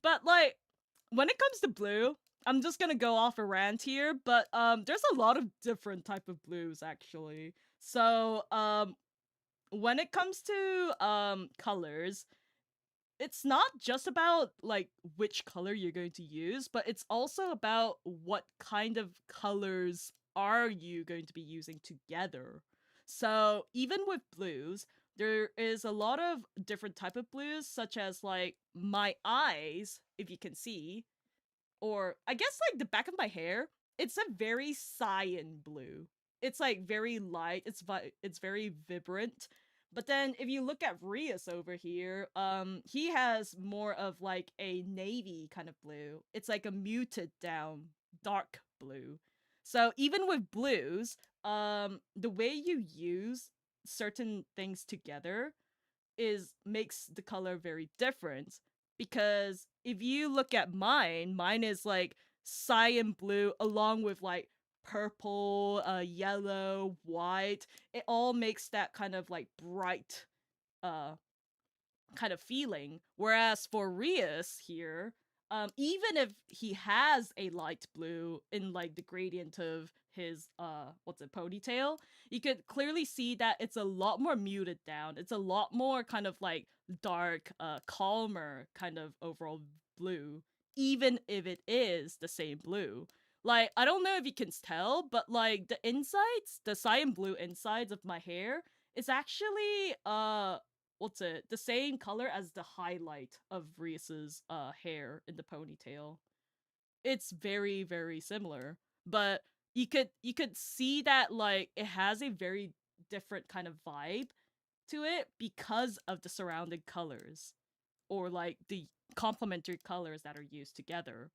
Speaker 2: But like when it comes to blue, I'm just gonna go off a rant here, but there's a lot of different type of blues actually. So when it comes to colors, it's not just about like which color you're going to use, but it's also about what kind of colors are you going to be using together. So even with blues, there is a lot of different type of blues, such as like my eyes, if you can see, or I guess like the back of my hair, it's a very cyan blue. It's like very light. It's very vibrant. But then if you look at Rias over here, he has more of like a navy kind of blue. It's like a muted down dark blue. So even with blues, the way you use certain things together is makes the color very different, because if you look at mine is like cyan blue along with like purple, yellow, white. It all makes that kind of like bright uh kind of feeling. Whereas for Rias here, even if he has a light blue in like the gradient of his what's it, ponytail, you could clearly see that it's a lot more muted down. It's a lot more kind of like dark, calmer kind of overall blue, even if it is the same blue. Like, I don't know if you can tell, but like the insides, the cyan blue insides of my hair, It's actually what's it? The same color as the highlight of Reese's hair in the ponytail. It's very very similar, but you could see that like it has a very different kind of vibe to it because of the surrounding colors or like the complementary colors that are used together.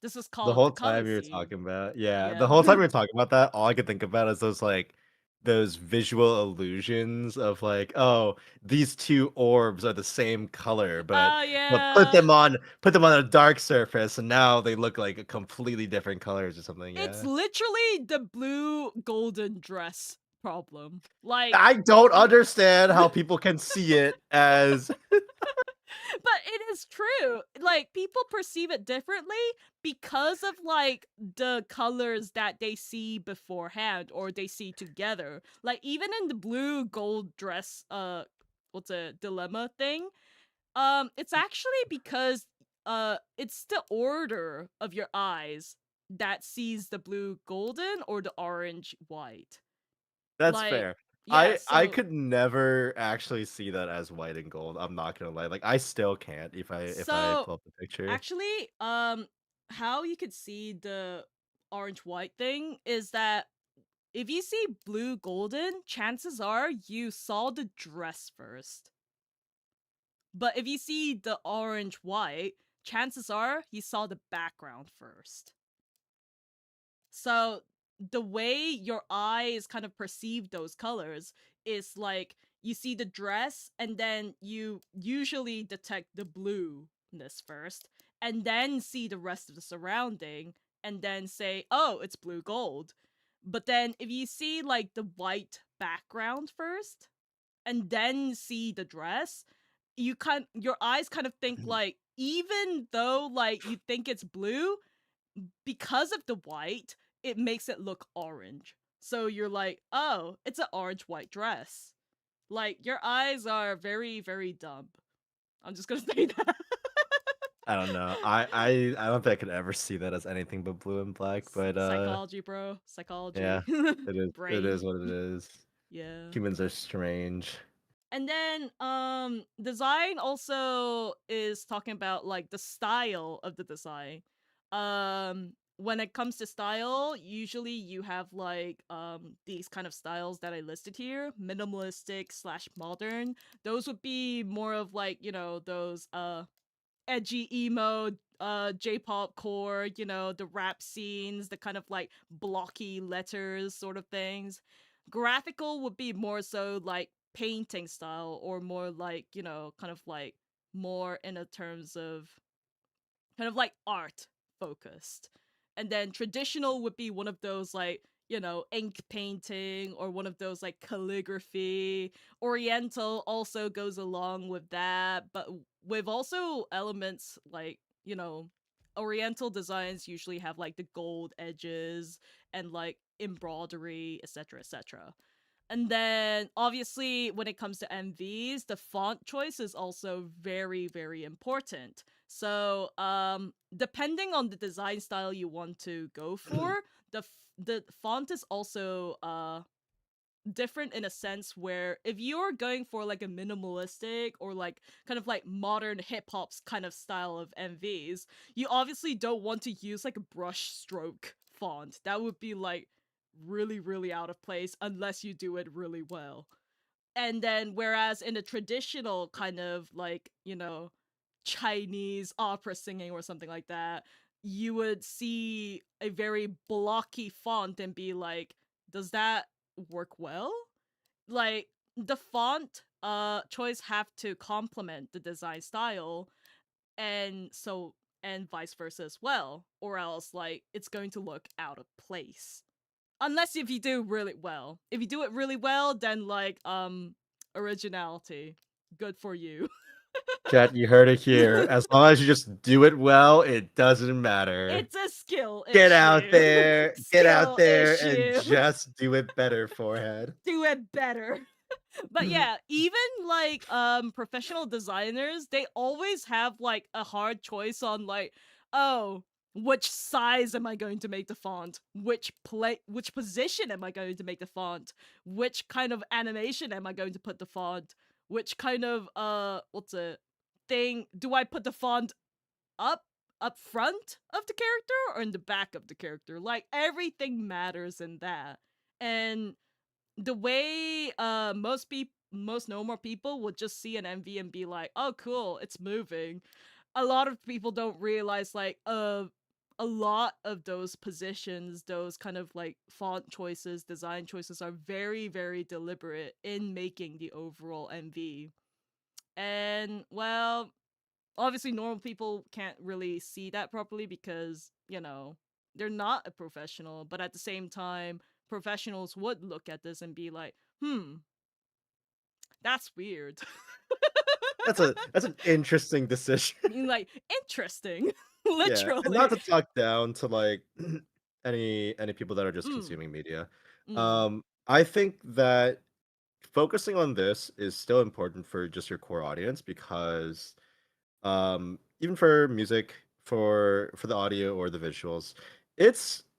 Speaker 2: This is
Speaker 1: The
Speaker 2: called the
Speaker 1: whole
Speaker 2: color
Speaker 1: time you were
Speaker 2: scene.
Speaker 1: talking about yeah, the
Speaker 2: Yeah.
Speaker 1: whole time you were talking about that, all I could think about is those, like those visual illusions of, like, "Oh, these 2 orbs are the same color,
Speaker 2: Oh
Speaker 1: but put
Speaker 2: yeah.
Speaker 1: them on a dark surface, and now they look like a completely different colors," or something,
Speaker 2: It's
Speaker 1: yeah.
Speaker 2: literally the blue golden dress problem. Like
Speaker 1: I don't understand how people can see it as
Speaker 2: but it is true. Like people perceive it differently because of like the colors that they see beforehand or they see together. Like even in the blue gold dress what's a dilemma thing, it's actually because it's the order of your eyes that sees the blue golden or the orange white.
Speaker 1: That's
Speaker 2: Like
Speaker 1: fair.
Speaker 2: yeah,
Speaker 1: I
Speaker 2: so
Speaker 1: could never actually see that as white and gold, I'm not gonna lie, like, I still can't if I
Speaker 2: so
Speaker 1: pull up the picture.
Speaker 2: actually, how you could see the orange white thing is that if you see blue golden, chances are you saw the dress first. But if you see the orange white, chances are you saw the background first. So the way your eyes kind of perceive those colors is like you see the dress and then you usually detect the blueness first and then see the rest of the surrounding and then say, "Oh, it's blue gold." But then if you see like the white background first and then see the dress, your eyes kind of think like even though like you think it's blue, because of the white, it makes it look orange. So you're like, oh, it's an orange white dress. Like your eyes are very, very dumb. I'm just gonna say that.
Speaker 1: I don't know. I don't think I could ever see that as anything but blue and black, but,
Speaker 2: Psychology, bro.
Speaker 1: yeah,
Speaker 2: Psychology.
Speaker 1: it
Speaker 2: Brain.
Speaker 1: is what it is.
Speaker 2: Yeah.
Speaker 1: Humans are strange.
Speaker 2: And then design also is talking about like the style of the design. When it comes to style, usually you have like these kind of styles that I listed here, minimalistic slash modern. Those would be more of like, those edgy emo J-pop core, the rap scenes, the kind of like blocky letters sort of things. Graphical would be more so like painting style or more like, kind of like more in a terms of kind of like art focused. And then traditional would be one of those like, ink painting or one of those like calligraphy. Oriental also goes along with that, but with also elements like, Oriental designs usually have like the gold edges and like embroidery, etc., etc. And then obviously when it comes to MVs, the font choice is also very very important. So, depending on the design style you want to go for, the font is also different in a sense where if you're going for like a minimalistic or like kind of like modern hip hop's kind of style of MVs, you obviously don't want to use like a brush stroke font. That would be like really really out of place unless you do it really well. And then whereas in a traditional kind of like, Chinese opera singing or something like that, you would see a very blocky font and be like, does that work well? Like the font choice have to complement the design style and vice versa as well, or else like it's going to look out of place. Unless if you do really well. If you do it really well, then like originality. Good for you.
Speaker 1: Chat, you heard it here. As long as you just do it well, it doesn't matter.
Speaker 2: It's a skill
Speaker 1: Get out
Speaker 2: issue.
Speaker 1: there,
Speaker 2: Skill
Speaker 1: and
Speaker 2: issue.
Speaker 1: just do it better, forehead.
Speaker 2: Do it better. But yeah, even like professional designers, they always have like a hard choice on like, oh, Which size am I going to make the font? Which position am I going to make the font? Which kind of animation am I going to put the font? Which kind of what's it thing do I put the font up up front of the character or in the back of the character? Like everything matters in that. And the way most normal people would just see an MV and be like, "Oh cool, it's moving." A lot of people don't realize like a lot of those positions, those kind of like font choices, design choices are very, very deliberate in making the overall MV. And well, obviously normal people can't really see that properly because, they're not a professional, but at the same time, professionals would look at this and be like, that's weird.
Speaker 1: That's an interesting decision.
Speaker 2: Being like, interesting.
Speaker 1: Yeah, and not
Speaker 2: Literally.
Speaker 1: to talk down to, like, any people that are just
Speaker 2: Mm,
Speaker 1: consuming media.
Speaker 2: mm,
Speaker 1: I think that focusing on this is still important for just your core audience because, even for music, for the audio or the visuals,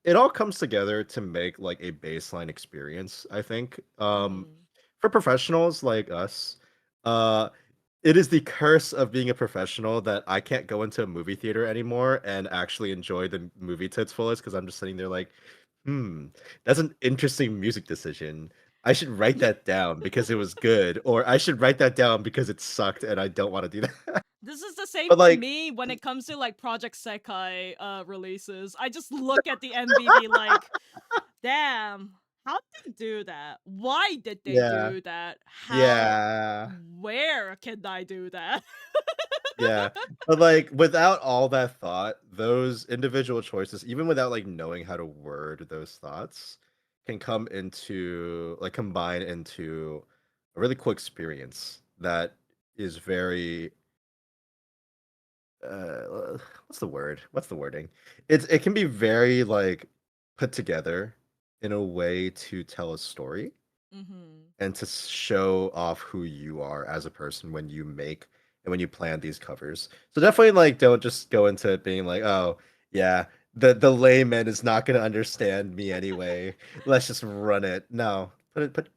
Speaker 1: it all comes together to make, like, a baseline experience, I think.
Speaker 2: mm.
Speaker 1: For professionals like us, uh it is the curse of being a professional that I can't go into a movie theater anymore and actually enjoy the movie to its fullest because I'm just sitting there like, "Hmm, that's an interesting music decision. I should write that down because it was good," or, "I should write that down because it sucked and I don't wanna do that."
Speaker 2: This is the same
Speaker 1: But,
Speaker 2: for
Speaker 1: like
Speaker 2: me when it comes to like Project Sekai releases. I just look at the MV like, damn, how did they do that? Why did they
Speaker 1: Yeah.
Speaker 2: do that? How
Speaker 1: Yeah.
Speaker 2: where can I do that?
Speaker 1: Yeah, but, like, without all that thought, those individual choices, even without, like, knowing how to word those thoughts, can come into like, combine into a really cool experience that is very, what's the word? What's the wording? It can be very, like, put together in a way to tell a story
Speaker 2: Mhm.
Speaker 1: and to show off who you are as a person when you make and when you plan these covers. So definitely like don't just go into it being like, oh yeah, the layman is not gonna understand me anyway. Let's just run it. No. Put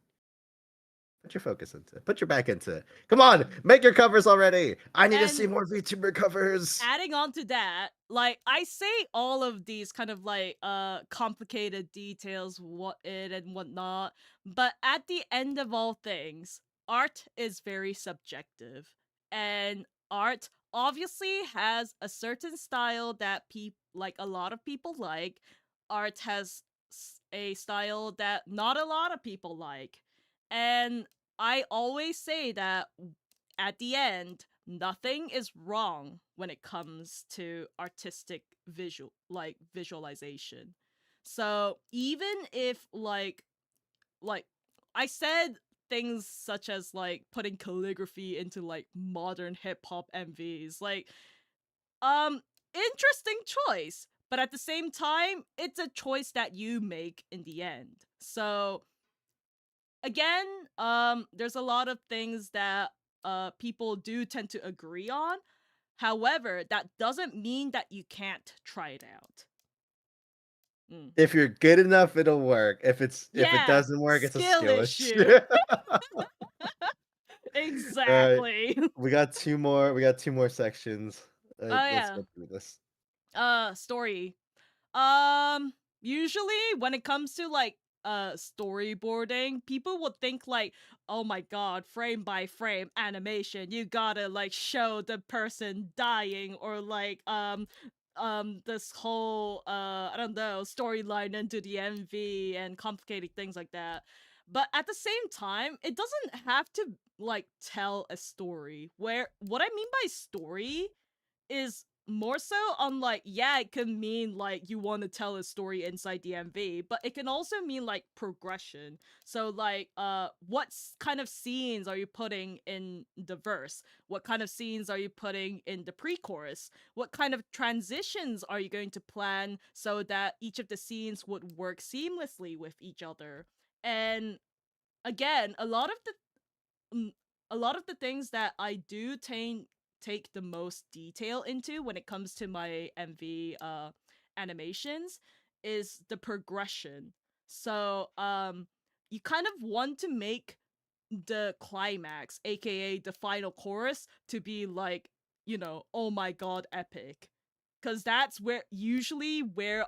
Speaker 1: your focus into it. Put your back into it. Come on,
Speaker 2: Mm.
Speaker 1: make your covers already. I need to see
Speaker 2: And
Speaker 1: more VTuber covers.
Speaker 2: adding on to that, like I say all of these kind of like complicated details, what it and whatnot, but at the end of all things, art is very subjective. And art obviously has a certain style that like a lot of people like. Art has a style that not a lot of people like. And I always say that at the end, nothing is wrong when it comes to artistic visualization. So even if like I said things such as like putting calligraphy into like modern hip hop MVs, like um interesting choice, but at the same time, it's a choice that you make in the end. So again, there's a lot of things that people do tend to agree on. However, that doesn't mean that you can't try it out. Mm.
Speaker 1: If you're good enough, it'll work. If it
Speaker 2: Yeah,
Speaker 1: doesn't work, it's a
Speaker 2: skill
Speaker 1: skill issue.
Speaker 2: issue.
Speaker 1: All right.
Speaker 2: Exactly.
Speaker 1: We got two more sections.
Speaker 2: Oh
Speaker 1: Let's
Speaker 2: yeah.
Speaker 1: go through this.
Speaker 2: Story. Um, Usually when it comes to like storyboarding, people would think like, "Oh my god, frame by frame animation. You gotta like show the person dying or like this whole I don't know, storyline into the MV and complicated things like that." But at the same time, it doesn't have to like tell a story. Where what I mean by story is more so on like, yeah, it can mean like you want to tell a story inside the MV, but it can also mean like progression. So like kind of scenes are you putting in the verse? What kind of scenes are you putting in the pre-chorus? What kind of transitions are you going to plan so that each of the scenes would work seamlessly with each other? And again, mm, a lot of the things that I do take the most detail into when it comes to my MV animations is the progression. So you kind of want to make the climax, aka the final chorus, to be like, oh my god, epic. Because that's where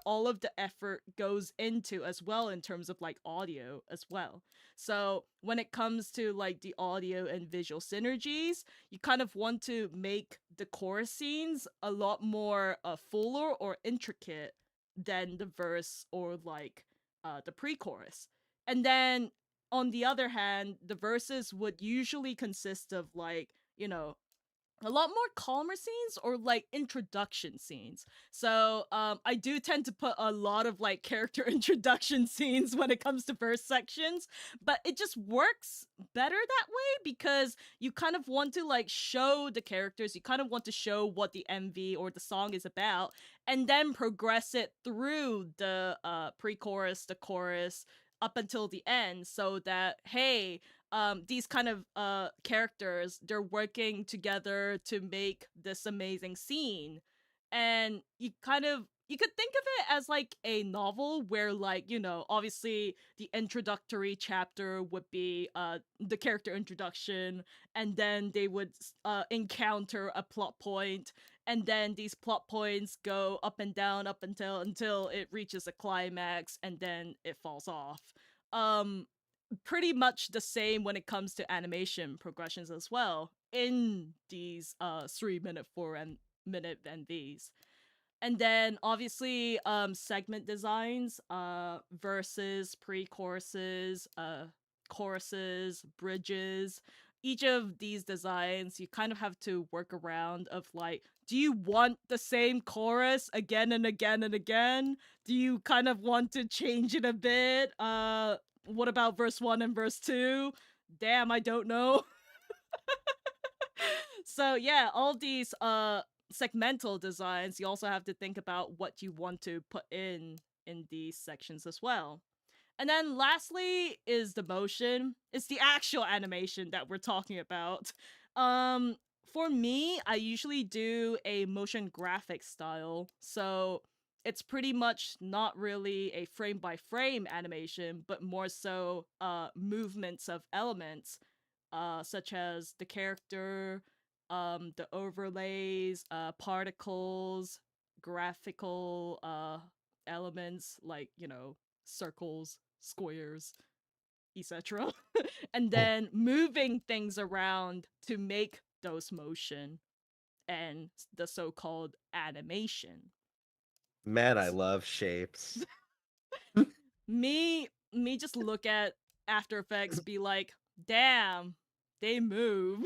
Speaker 2: all of the effort goes into as well, in terms of like audio as well. So when it comes to like the audio and visual synergies, you kind of want to make the chorus scenes a lot more fuller or intricate than the verse or like the pre-chorus. And then on the other hand, the verses would usually consist of like, a lot more calmer scenes or like introduction scenes. So I do tend to put a lot of like character introduction scenes when it comes to verse sections, but it just works better that way because you kind of want to like show the characters, you kind of want to show what the MV or the song is about, and then progress it through the pre-chorus, the chorus, up until the end, so that hey, these kind of characters, they're working together to make this amazing scene. And you could think of it as like a novel where like, obviously the introductory chapter would be the character introduction, and then they would encounter a plot point, and then these plot points go up and down up until it reaches a climax, and then it falls off. um Pretty much the same when it comes to animation progressions as well in these 3 minute, 4 minute NVs. And then obviously segment designs, verses, pre-choruses, choruses, bridges. Each of these designs you kind of have to work around of like, do you want the same chorus again and again and again? Do you kind of want to change it a bit? What about verse 1 and verse 2? Damn, I don't know. So yeah, all these segmental designs, you also have to think about what you want to put in these sections as well. And then lastly is the motion. It's the actual animation that we're talking about. Um for me, I usually do a motion graphic style. So it's pretty much not really a frame by frame animation, but more so movements of elements, such as the character, the overlays, particles, graphical elements like, circles, squares, etc. And then moving things around to make those motion and the so-called animation.
Speaker 1: Man, I love shapes.
Speaker 2: Me just look at After Effects, be like, damn, they move.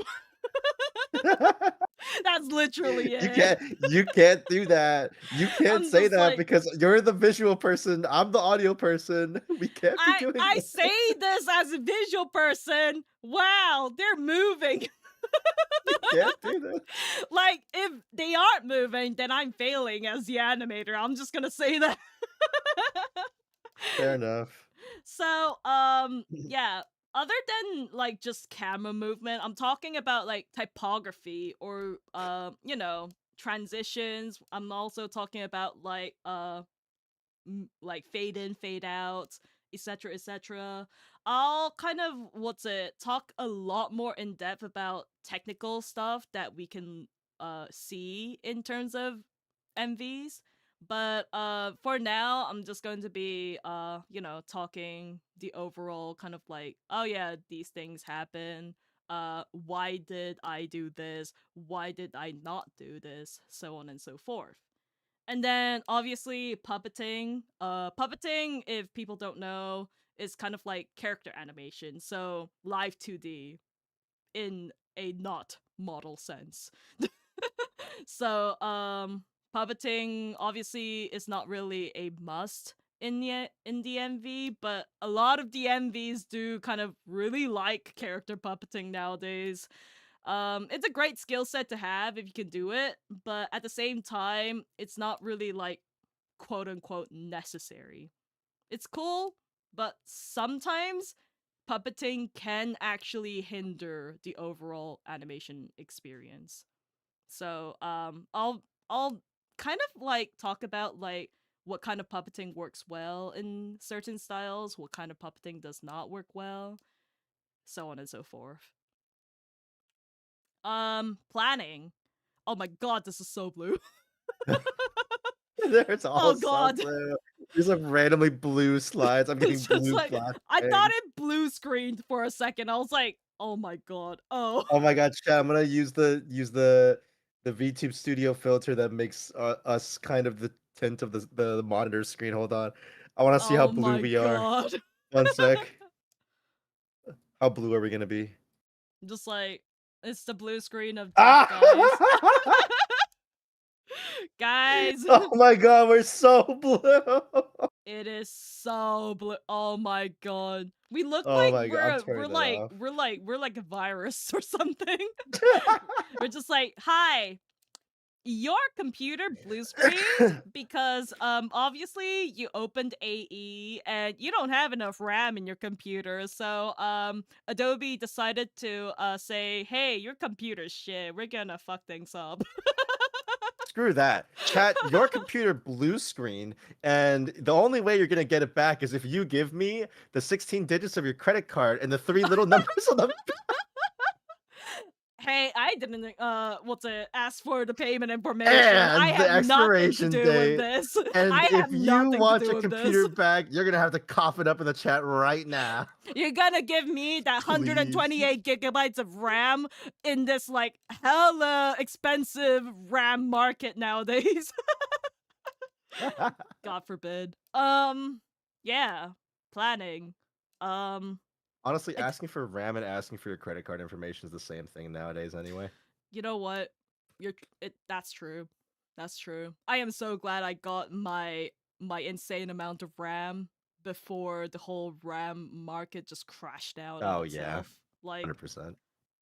Speaker 2: That's literally
Speaker 1: You
Speaker 2: it.
Speaker 1: can't do that. You can't
Speaker 2: I'm
Speaker 1: say
Speaker 2: just
Speaker 1: that
Speaker 2: like,
Speaker 1: because you're the visual person. I'm the audio person. We can't be doing
Speaker 2: I
Speaker 1: that.
Speaker 2: say this as a visual person. Wow, they're moving.
Speaker 1: You can't do that.
Speaker 2: Like, if they aren't moving, then I'm failing as the animator. I'm just gonna say that.
Speaker 1: Fair enough.
Speaker 2: So, yeah. Other than like just camera movement, I'm talking about like typography or transitions. I'm also talking about like like fade in, fade out, etc., etc. I'll kind of talk a lot more in depth about technical stuff that we can see in terms of MVs. But for now, I'm just going to be talking the overall kind of like, oh yeah, these things happen. Why did I do this? Why did I not do this? So on and so forth. And then obviously puppeting. Puppeting, if people don't know, is kind of like character animation. So live 2D in a not model sense. So puppeting obviously is not really a must in the MV, but a lot of the MVs do kind of really like character puppeting nowadays. It's a great skill set to have if you can do it, but at the same time, it's not really like quote unquote necessary. It's cool, but sometimes puppeting can actually hinder the overall animation experience. So, I'll kind of like talk about like what kind of puppeting works well in certain styles, what kind of puppeting does not work well, so on and so forth. Planning. Oh my god, this is so blue.
Speaker 1: There's
Speaker 2: Oh
Speaker 1: also
Speaker 2: god.
Speaker 1: blue. There's like randomly blue slides. I'm getting
Speaker 2: It's just
Speaker 1: blue
Speaker 2: like I thought
Speaker 1: flashbang.
Speaker 2: it blue screened for a second. I was like, oh my god. Oh.
Speaker 1: Oh my god, chat, I'm gonna use the VTube Studio filter that makes us kind of the tint of the monitor screen. Hold on. I wanna see how
Speaker 2: Oh
Speaker 1: blue
Speaker 2: my
Speaker 1: we are.
Speaker 2: god.
Speaker 1: One sec. How blue are we gonna be?
Speaker 2: Just like it's the blue screen of death, guys.
Speaker 1: Ah!
Speaker 2: Guys,
Speaker 1: Oh my god, we're so blue.
Speaker 2: it is so blue. Oh my god. We look
Speaker 1: Oh
Speaker 2: like
Speaker 1: my god, I'm turning that off.
Speaker 2: we're like a virus or something. We're just like, "Hi, your computer blue screened because obviously you opened AE and you don't have enough RAM in your computer, so Adobe decided to say, hey, your computer's shit, we're gonna fuck things up."
Speaker 1: Screw that. Chat, your computer blue screen, and the only way you're gonna get it back is if you give me the 16 digits of your credit card and the 3 little numbers on the
Speaker 2: Hey, I didn't ask for the payment information. I
Speaker 1: and the
Speaker 2: have nothing to
Speaker 1: expiration
Speaker 2: do with
Speaker 1: date.
Speaker 2: this.
Speaker 1: And
Speaker 2: I
Speaker 1: if
Speaker 2: have
Speaker 1: you
Speaker 2: nothing to
Speaker 1: want
Speaker 2: do
Speaker 1: your
Speaker 2: with this.
Speaker 1: computer back, you're gonna have to cough it up in the chat right now.
Speaker 2: You're gonna give me that
Speaker 1: Please.
Speaker 2: 128 gigabytes of RAM in this like hella expensive RAM market nowadays. God forbid. Yeah, planning.
Speaker 1: Honestly,
Speaker 2: I d-
Speaker 1: asking for RAM and asking for your credit card information is the same thing nowadays anyway.
Speaker 2: you know what? That's true. That's true. I am so glad I got my insane amount of RAM before the whole RAM market just crashed out on
Speaker 1: Oh yeah,
Speaker 2: itself. Like
Speaker 1: 100%.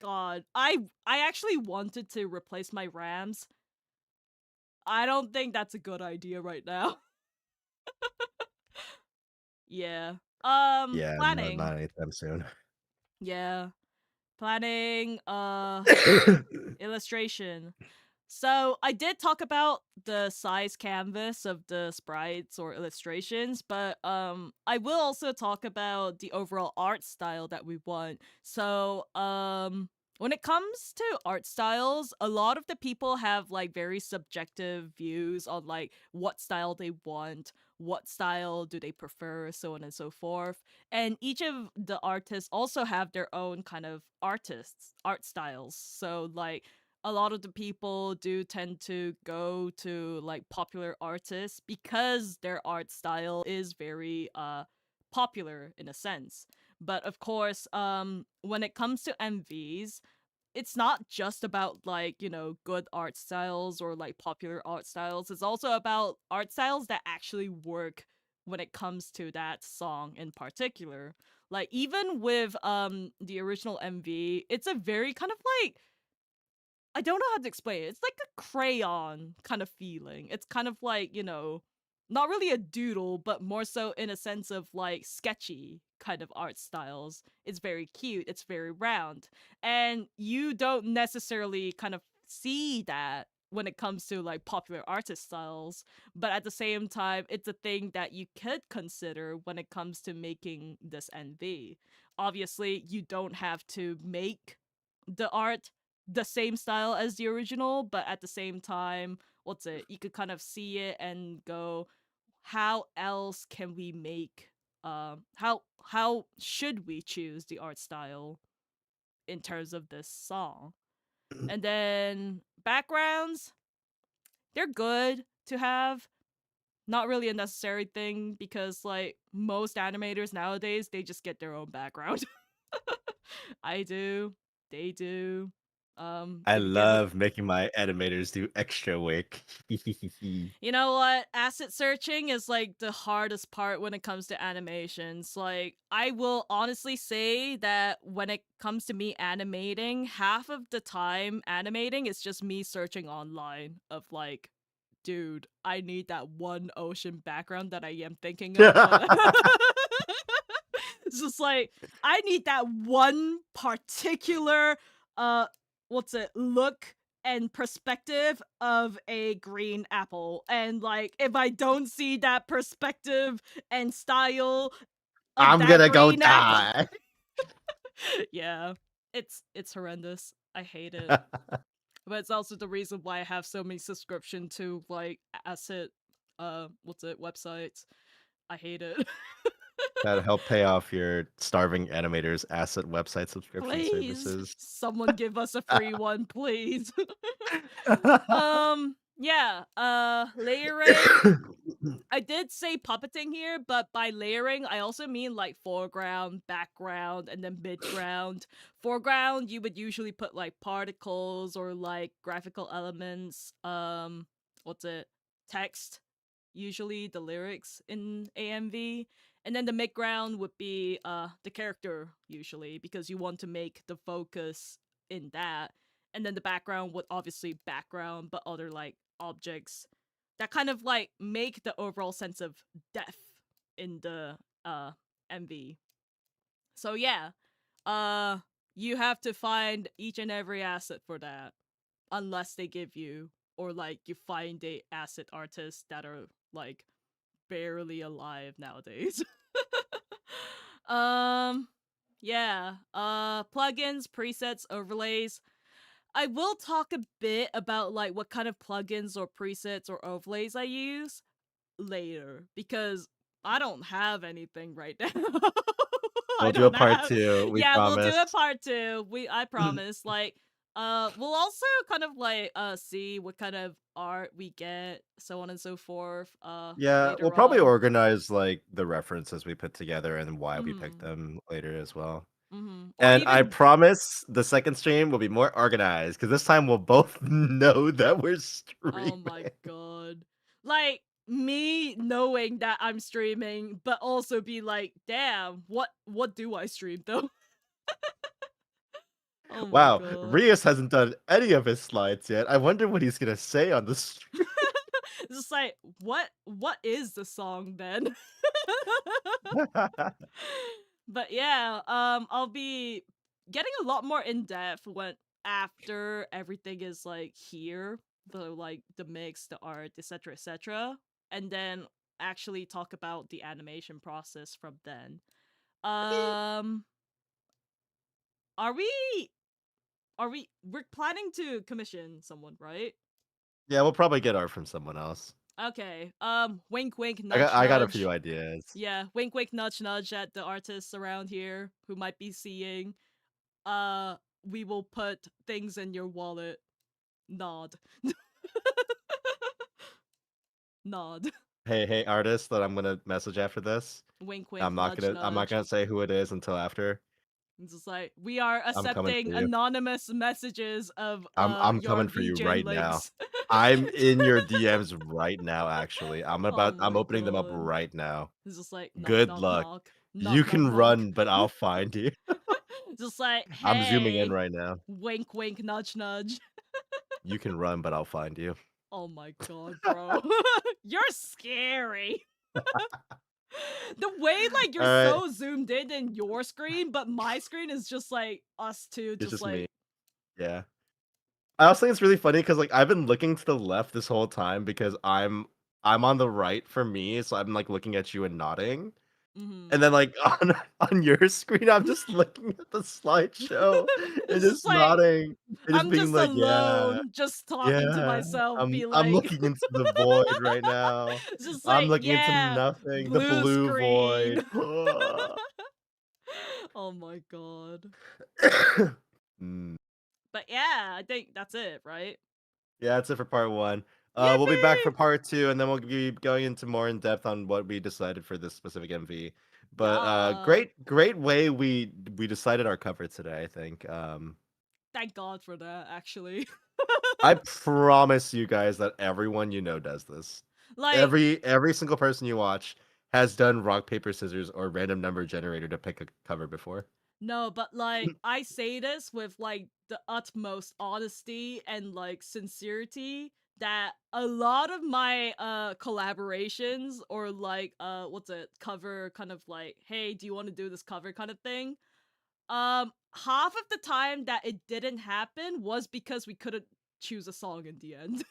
Speaker 2: God, I actually wanted to replace my RAMs. I don't think that's a good idea right now. Yeah.
Speaker 1: Yeah, no,
Speaker 2: Planning.
Speaker 1: not anytime soon.
Speaker 2: Yeah. Planning, illustration. So I did talk about the size canvas of the sprites or illustrations, but I will also talk about the overall art style that we want. So when it comes to art styles, a lot of the people have like very subjective views on like what style they want, what style do they prefer, so on and so forth. And each of the artists also have their own kind of art styles. So like a lot of the people do tend to go to like popular artists because their art style is very popular in a sense. But of course, when it comes to MVs, it's not just about like, you know, good art styles or like popular art styles. It's also about art styles that actually work when it comes to that song in particular. Like even with the original MV, it's a very kind of like I don't know how to explain it. It's like a crayon kind of feeling. It's kind of like, you know, not really a doodle, but more so in a sense of like sketchy kind of art styles. It's very cute, it's very round. And you don't necessarily kind of see that when it comes to like popular artist styles, but at the same time, it's a thing that you could consider when it comes to making this NV. Obviously, you don't have to make the art the same style as the original, but at the same time, you could kind of see it and go, how else can we make how should we choose the art style in terms of this song? And then backgrounds, they're good to have. Not really a necessary thing because like most animators nowadays, they just get their own background. I do. They do.
Speaker 1: I
Speaker 2: If you get
Speaker 1: love making my animators do extra work.
Speaker 2: You know what? Asset searching is like the hardest part when it comes to animations. Like, I will honestly say that when it comes to me animating, half of the time animating is just me searching online of like, dude, I need that one ocean background that I am thinking of, but it's just like I need that one particular look and perspective of a green apple. And like if I don't see that perspective and style of
Speaker 1: I'm
Speaker 2: that
Speaker 1: gonna go
Speaker 2: green apple,
Speaker 1: die.
Speaker 2: yeah, it's horrendous. I hate it. But it's also the reason why I have so many subscription to like asset what's it, websites. I hate it.
Speaker 1: That'll help pay off your starving animators asset website subscription
Speaker 2: Please,
Speaker 1: services.
Speaker 2: someone give us a free one, please. Yeah, layering. I did say puppeting here, but by layering, I also mean like foreground, background, and then midground. Foreground, you would usually put like particles or like graphical elements, what's it? Text, usually the lyrics in AMV. And then the midground would be the character, usually, because you want to make the focus in that. And then the background would obviously background, but other like objects that kind of like make the overall sense of depth in the MV. So yeah, uh you have to find each and every asset for that unless they give you, or like you find a asset artists that are like barely alive nowadays. um yeah, plugins, presets, overlays. I will talk a bit about like what kind of plugins or presets or overlays I use later because I don't have anything right now. I
Speaker 1: We'll do a
Speaker 2: don't
Speaker 1: part
Speaker 2: have.
Speaker 1: 2, we
Speaker 2: Yeah, we'll do
Speaker 1: promise.
Speaker 2: a part 2. I promise. Like, we'll also kind of like see what kind of art we get, so on and so forth.
Speaker 1: Yeah, we'll
Speaker 2: Later
Speaker 1: probably
Speaker 2: on.
Speaker 1: organize, like, the references we put together and why we picked
Speaker 2: Mhm.
Speaker 1: them later as well.
Speaker 2: Mhm. Or
Speaker 1: And I
Speaker 2: even
Speaker 1: promise the second stream will be more organized, because this time we'll both know that we're
Speaker 2: oh
Speaker 1: streaming.
Speaker 2: my god. Like me knowing that I'm streaming, but also be like, damn, what do I stream though? Oh my
Speaker 1: Wow,
Speaker 2: god.
Speaker 1: Rios hasn't done any of his slides yet. I wonder what he's gonna say on the stream.
Speaker 2: It's just like, what is the song then? But yeah, I'll be getting a lot more in depth when after everything is like here, the like the mix, the art, etc., etc., and then actually talk about the animation process from then. Um, are we? We're planning to commission someone, right?
Speaker 1: Yeah, we'll probably get art from someone else.
Speaker 2: Okay. Wink, wink,
Speaker 1: I got
Speaker 2: nudge,
Speaker 1: I got a few
Speaker 2: nudge.
Speaker 1: ideas.
Speaker 2: Yeah, wink, wink, nudge, nudge at the artists around here who might be seeing. We will put things in your wallet. Nod. Nod.
Speaker 1: Hey, artist that I'm gonna message after this.
Speaker 2: Wink, wink,
Speaker 1: I'm not
Speaker 2: nudge,
Speaker 1: gonna I'm not
Speaker 2: nudge.
Speaker 1: gonna say who it is until after.
Speaker 2: It's just like we are
Speaker 1: I'm coming
Speaker 2: accepting
Speaker 1: for you.
Speaker 2: anonymous messages of
Speaker 1: I'm
Speaker 2: your
Speaker 1: coming for you
Speaker 2: VJ
Speaker 1: right now.
Speaker 2: links.
Speaker 1: I'm in your DMs right now, actually.
Speaker 2: Oh
Speaker 1: I'm
Speaker 2: my
Speaker 1: opening them up
Speaker 2: god.
Speaker 1: right now.
Speaker 2: It's just like knock,
Speaker 1: Good
Speaker 2: knock,
Speaker 1: luck.
Speaker 2: knock. Knock,
Speaker 1: You
Speaker 2: knock,
Speaker 1: can
Speaker 2: knock.
Speaker 1: run, but I'll find you.
Speaker 2: Just like,
Speaker 1: I'm zooming in
Speaker 2: hey,
Speaker 1: right now.
Speaker 2: wink, wink, nudge, nudge.
Speaker 1: You can run, but I'll find you.
Speaker 2: Oh my god, bro. You're scary. The way like
Speaker 1: All
Speaker 2: you're
Speaker 1: right,
Speaker 2: so zoomed in your screen, but my screen is just like us two,
Speaker 1: it's
Speaker 2: just
Speaker 1: just me.
Speaker 2: like
Speaker 1: Yeah. I also think it's really funny because like I've been looking to the left this whole time because I'm on the right for me, so I'm like looking at you and nodding. And
Speaker 2: mm-hmm.
Speaker 1: then like on your screen, I'm just looking at the slideshow and
Speaker 2: It's just
Speaker 1: just
Speaker 2: like
Speaker 1: nodding and just
Speaker 2: I'm
Speaker 1: being
Speaker 2: just
Speaker 1: like, yeah,
Speaker 2: alone, just talking to
Speaker 1: yeah.
Speaker 2: myself, be
Speaker 1: I'm
Speaker 2: like
Speaker 1: looking into the void right now.
Speaker 2: it's just
Speaker 1: I'm
Speaker 2: like,
Speaker 1: looking into
Speaker 2: yeah,
Speaker 1: nothing, the
Speaker 2: blue
Speaker 1: blue void.
Speaker 2: screen. Oh my god.
Speaker 1: Mm.
Speaker 2: But yeah, I think that's it, right?
Speaker 1: Yeah, that's it for part one. We'll be back for
Speaker 2: Yippee!
Speaker 1: part two, and then we'll be going into more in depth on what we decided for this specific MV. But
Speaker 2: Yeah.
Speaker 1: great way we decided our cover today. I think.
Speaker 2: Thank God for that, actually.
Speaker 1: I promise you guys that everyone you know does this.
Speaker 2: Like,
Speaker 1: Every single person you watch has done rock paper scissors or random number generator to pick a cover before.
Speaker 2: no, but like, I say this with like the utmost honesty and like sincerity that a lot of my collaborations or like what's it, cover kind of like, hey, do you want to do this cover kind of thing? Half of the time that it didn't happen was because we couldn't choose a song in the end.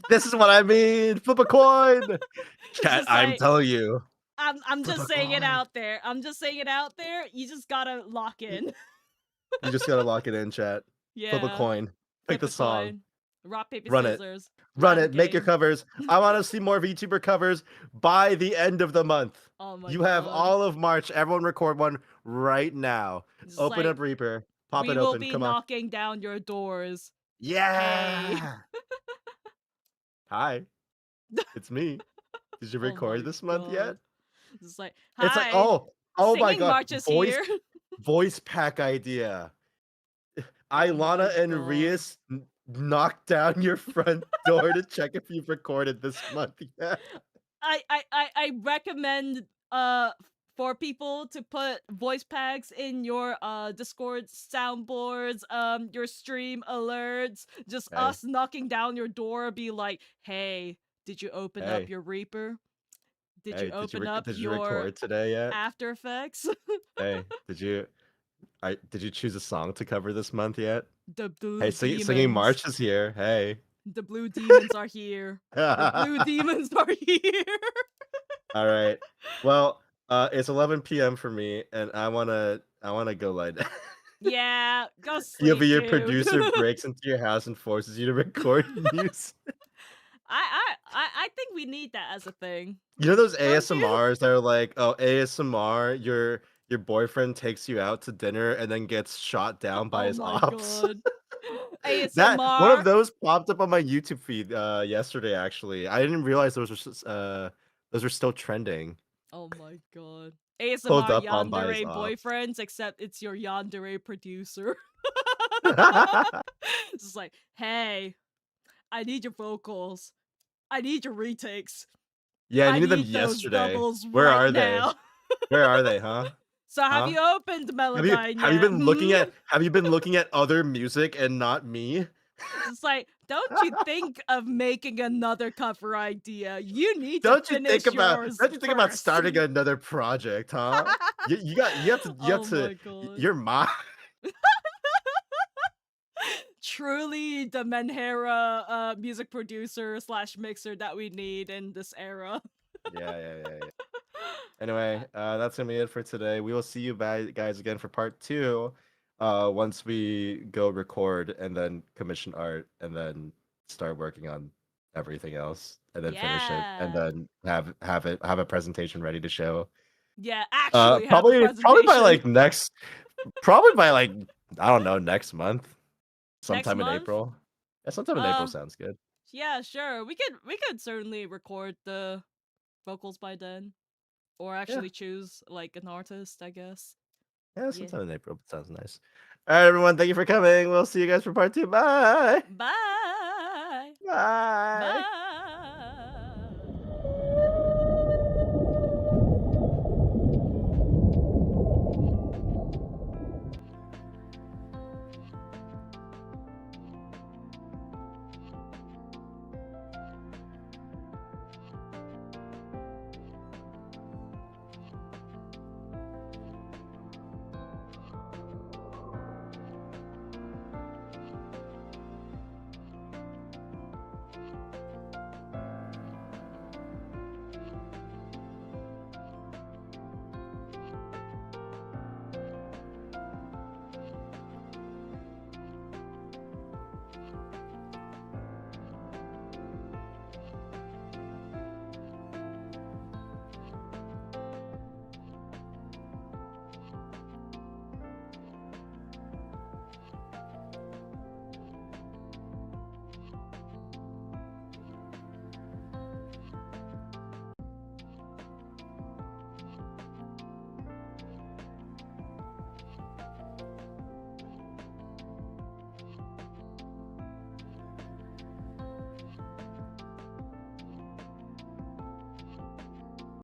Speaker 1: This is what I mean. Flip a coin. Chat,
Speaker 2: Just
Speaker 1: I'm
Speaker 2: like,
Speaker 1: telling you.
Speaker 2: I'm
Speaker 1: Flip
Speaker 2: just
Speaker 1: a
Speaker 2: saying it
Speaker 1: coin.
Speaker 2: out there. I'm just saying it out there. You just gotta lock in.
Speaker 1: You just gotta lock it in, chat. Flip a
Speaker 2: Yeah.
Speaker 1: coin. Pick
Speaker 2: Flip
Speaker 1: the
Speaker 2: a
Speaker 1: song.
Speaker 2: coin. Rock, paper,
Speaker 1: Run it.
Speaker 2: scissors.
Speaker 1: Run
Speaker 2: Latin
Speaker 1: it. Make your
Speaker 2: game.
Speaker 1: covers. I want to see more VTuber covers by the end of the month.
Speaker 2: Oh my
Speaker 1: You have
Speaker 2: god.
Speaker 1: all of March. Everyone record one right now.
Speaker 2: Just
Speaker 1: Open
Speaker 2: like,
Speaker 1: up Reaper. Pop
Speaker 2: we
Speaker 1: it
Speaker 2: will
Speaker 1: open.
Speaker 2: be
Speaker 1: Come on.
Speaker 2: knocking down your doors. Hey.
Speaker 1: Yeah. Hi. It's me. Did you
Speaker 2: Oh my
Speaker 1: record this month yet?
Speaker 2: god. Just like,
Speaker 1: It's like,
Speaker 2: hi.
Speaker 1: oh my
Speaker 2: Singing
Speaker 1: god.
Speaker 2: March is here.
Speaker 1: Voice pack idea.
Speaker 2: Oh
Speaker 1: Ailana
Speaker 2: my
Speaker 1: and
Speaker 2: god.
Speaker 1: Rias knock down your front door to check if you've recorded this month yet.
Speaker 2: I recommend for people to put voice packs in your Discord soundboards, your stream alerts, just
Speaker 1: Hey.
Speaker 2: us knocking down your door, be like, hey, did you open up your Reaper? Did you open up
Speaker 1: did you
Speaker 2: your
Speaker 1: record today yet?
Speaker 2: After Effects?
Speaker 1: Hey, did you choose a song to cover this month yet?
Speaker 2: The blue
Speaker 1: Hey,
Speaker 2: demons.
Speaker 1: singing March is here. Hey.
Speaker 2: The blue demons are here. The blue demons are here.
Speaker 1: All right. Well, it's 11 p.m. for me, and I wanna go lie down.
Speaker 2: Yeah, go sleep,
Speaker 1: Your
Speaker 2: dude.
Speaker 1: producer breaks into your house and forces you to record music.
Speaker 2: I think we need that as a thing.
Speaker 1: You know those
Speaker 2: Don't you?
Speaker 1: ASMRs that are like, oh, ASMR, your boyfriend takes you out to dinner and then gets shot down by his ops.
Speaker 2: God.
Speaker 1: That one of
Speaker 2: ASMR.
Speaker 1: those popped up on my YouTube feed yesterday. Actually, I didn't realize those were still trending.
Speaker 2: Oh my god.
Speaker 1: Pulled
Speaker 2: ASMR
Speaker 1: up on by his
Speaker 2: yandere
Speaker 1: ops.
Speaker 2: boyfriends, except it's your yandere producer. It's just like, hey, I need your vocals. I need your retakes.
Speaker 1: Yeah, I
Speaker 2: I
Speaker 1: needed them
Speaker 2: need those
Speaker 1: yesterday.
Speaker 2: doubles
Speaker 1: Where
Speaker 2: right
Speaker 1: are they?
Speaker 2: now.
Speaker 1: Where are they, huh?
Speaker 2: So have
Speaker 1: Huh?
Speaker 2: you opened Melodyne
Speaker 1: Have you
Speaker 2: yet?
Speaker 1: been looking at other music and not me?
Speaker 2: It's like, don't you think of making another cover idea? You need to
Speaker 1: Don't you
Speaker 2: finish
Speaker 1: think about
Speaker 2: yours
Speaker 1: about
Speaker 2: first.
Speaker 1: starting another project, huh? you have to
Speaker 2: Oh my god.
Speaker 1: you're mine.
Speaker 2: Truly the Menhera music producer / mixer that we need in this era.
Speaker 1: Yeah. Anyway, that's gonna be it for today. We will see you guys again for part 2. Once we go record and then commission art and then start working on everything else and then finish it and then have a presentation ready to show.
Speaker 2: Yeah, actually have a
Speaker 1: Probably
Speaker 2: presentation.
Speaker 1: probably by like I don't know, next month. Sometime
Speaker 2: Next
Speaker 1: in
Speaker 2: month?
Speaker 1: April. Yeah, sometime in April sounds good.
Speaker 2: Yeah, sure. We could certainly record the vocals by then. Or actually choose like an artist, I guess.
Speaker 1: Yeah, sometime in April sounds nice. All right, everyone. Thank you for coming. We'll see you guys for part 2. Bye.
Speaker 2: Bye.
Speaker 1: Bye.
Speaker 2: Bye.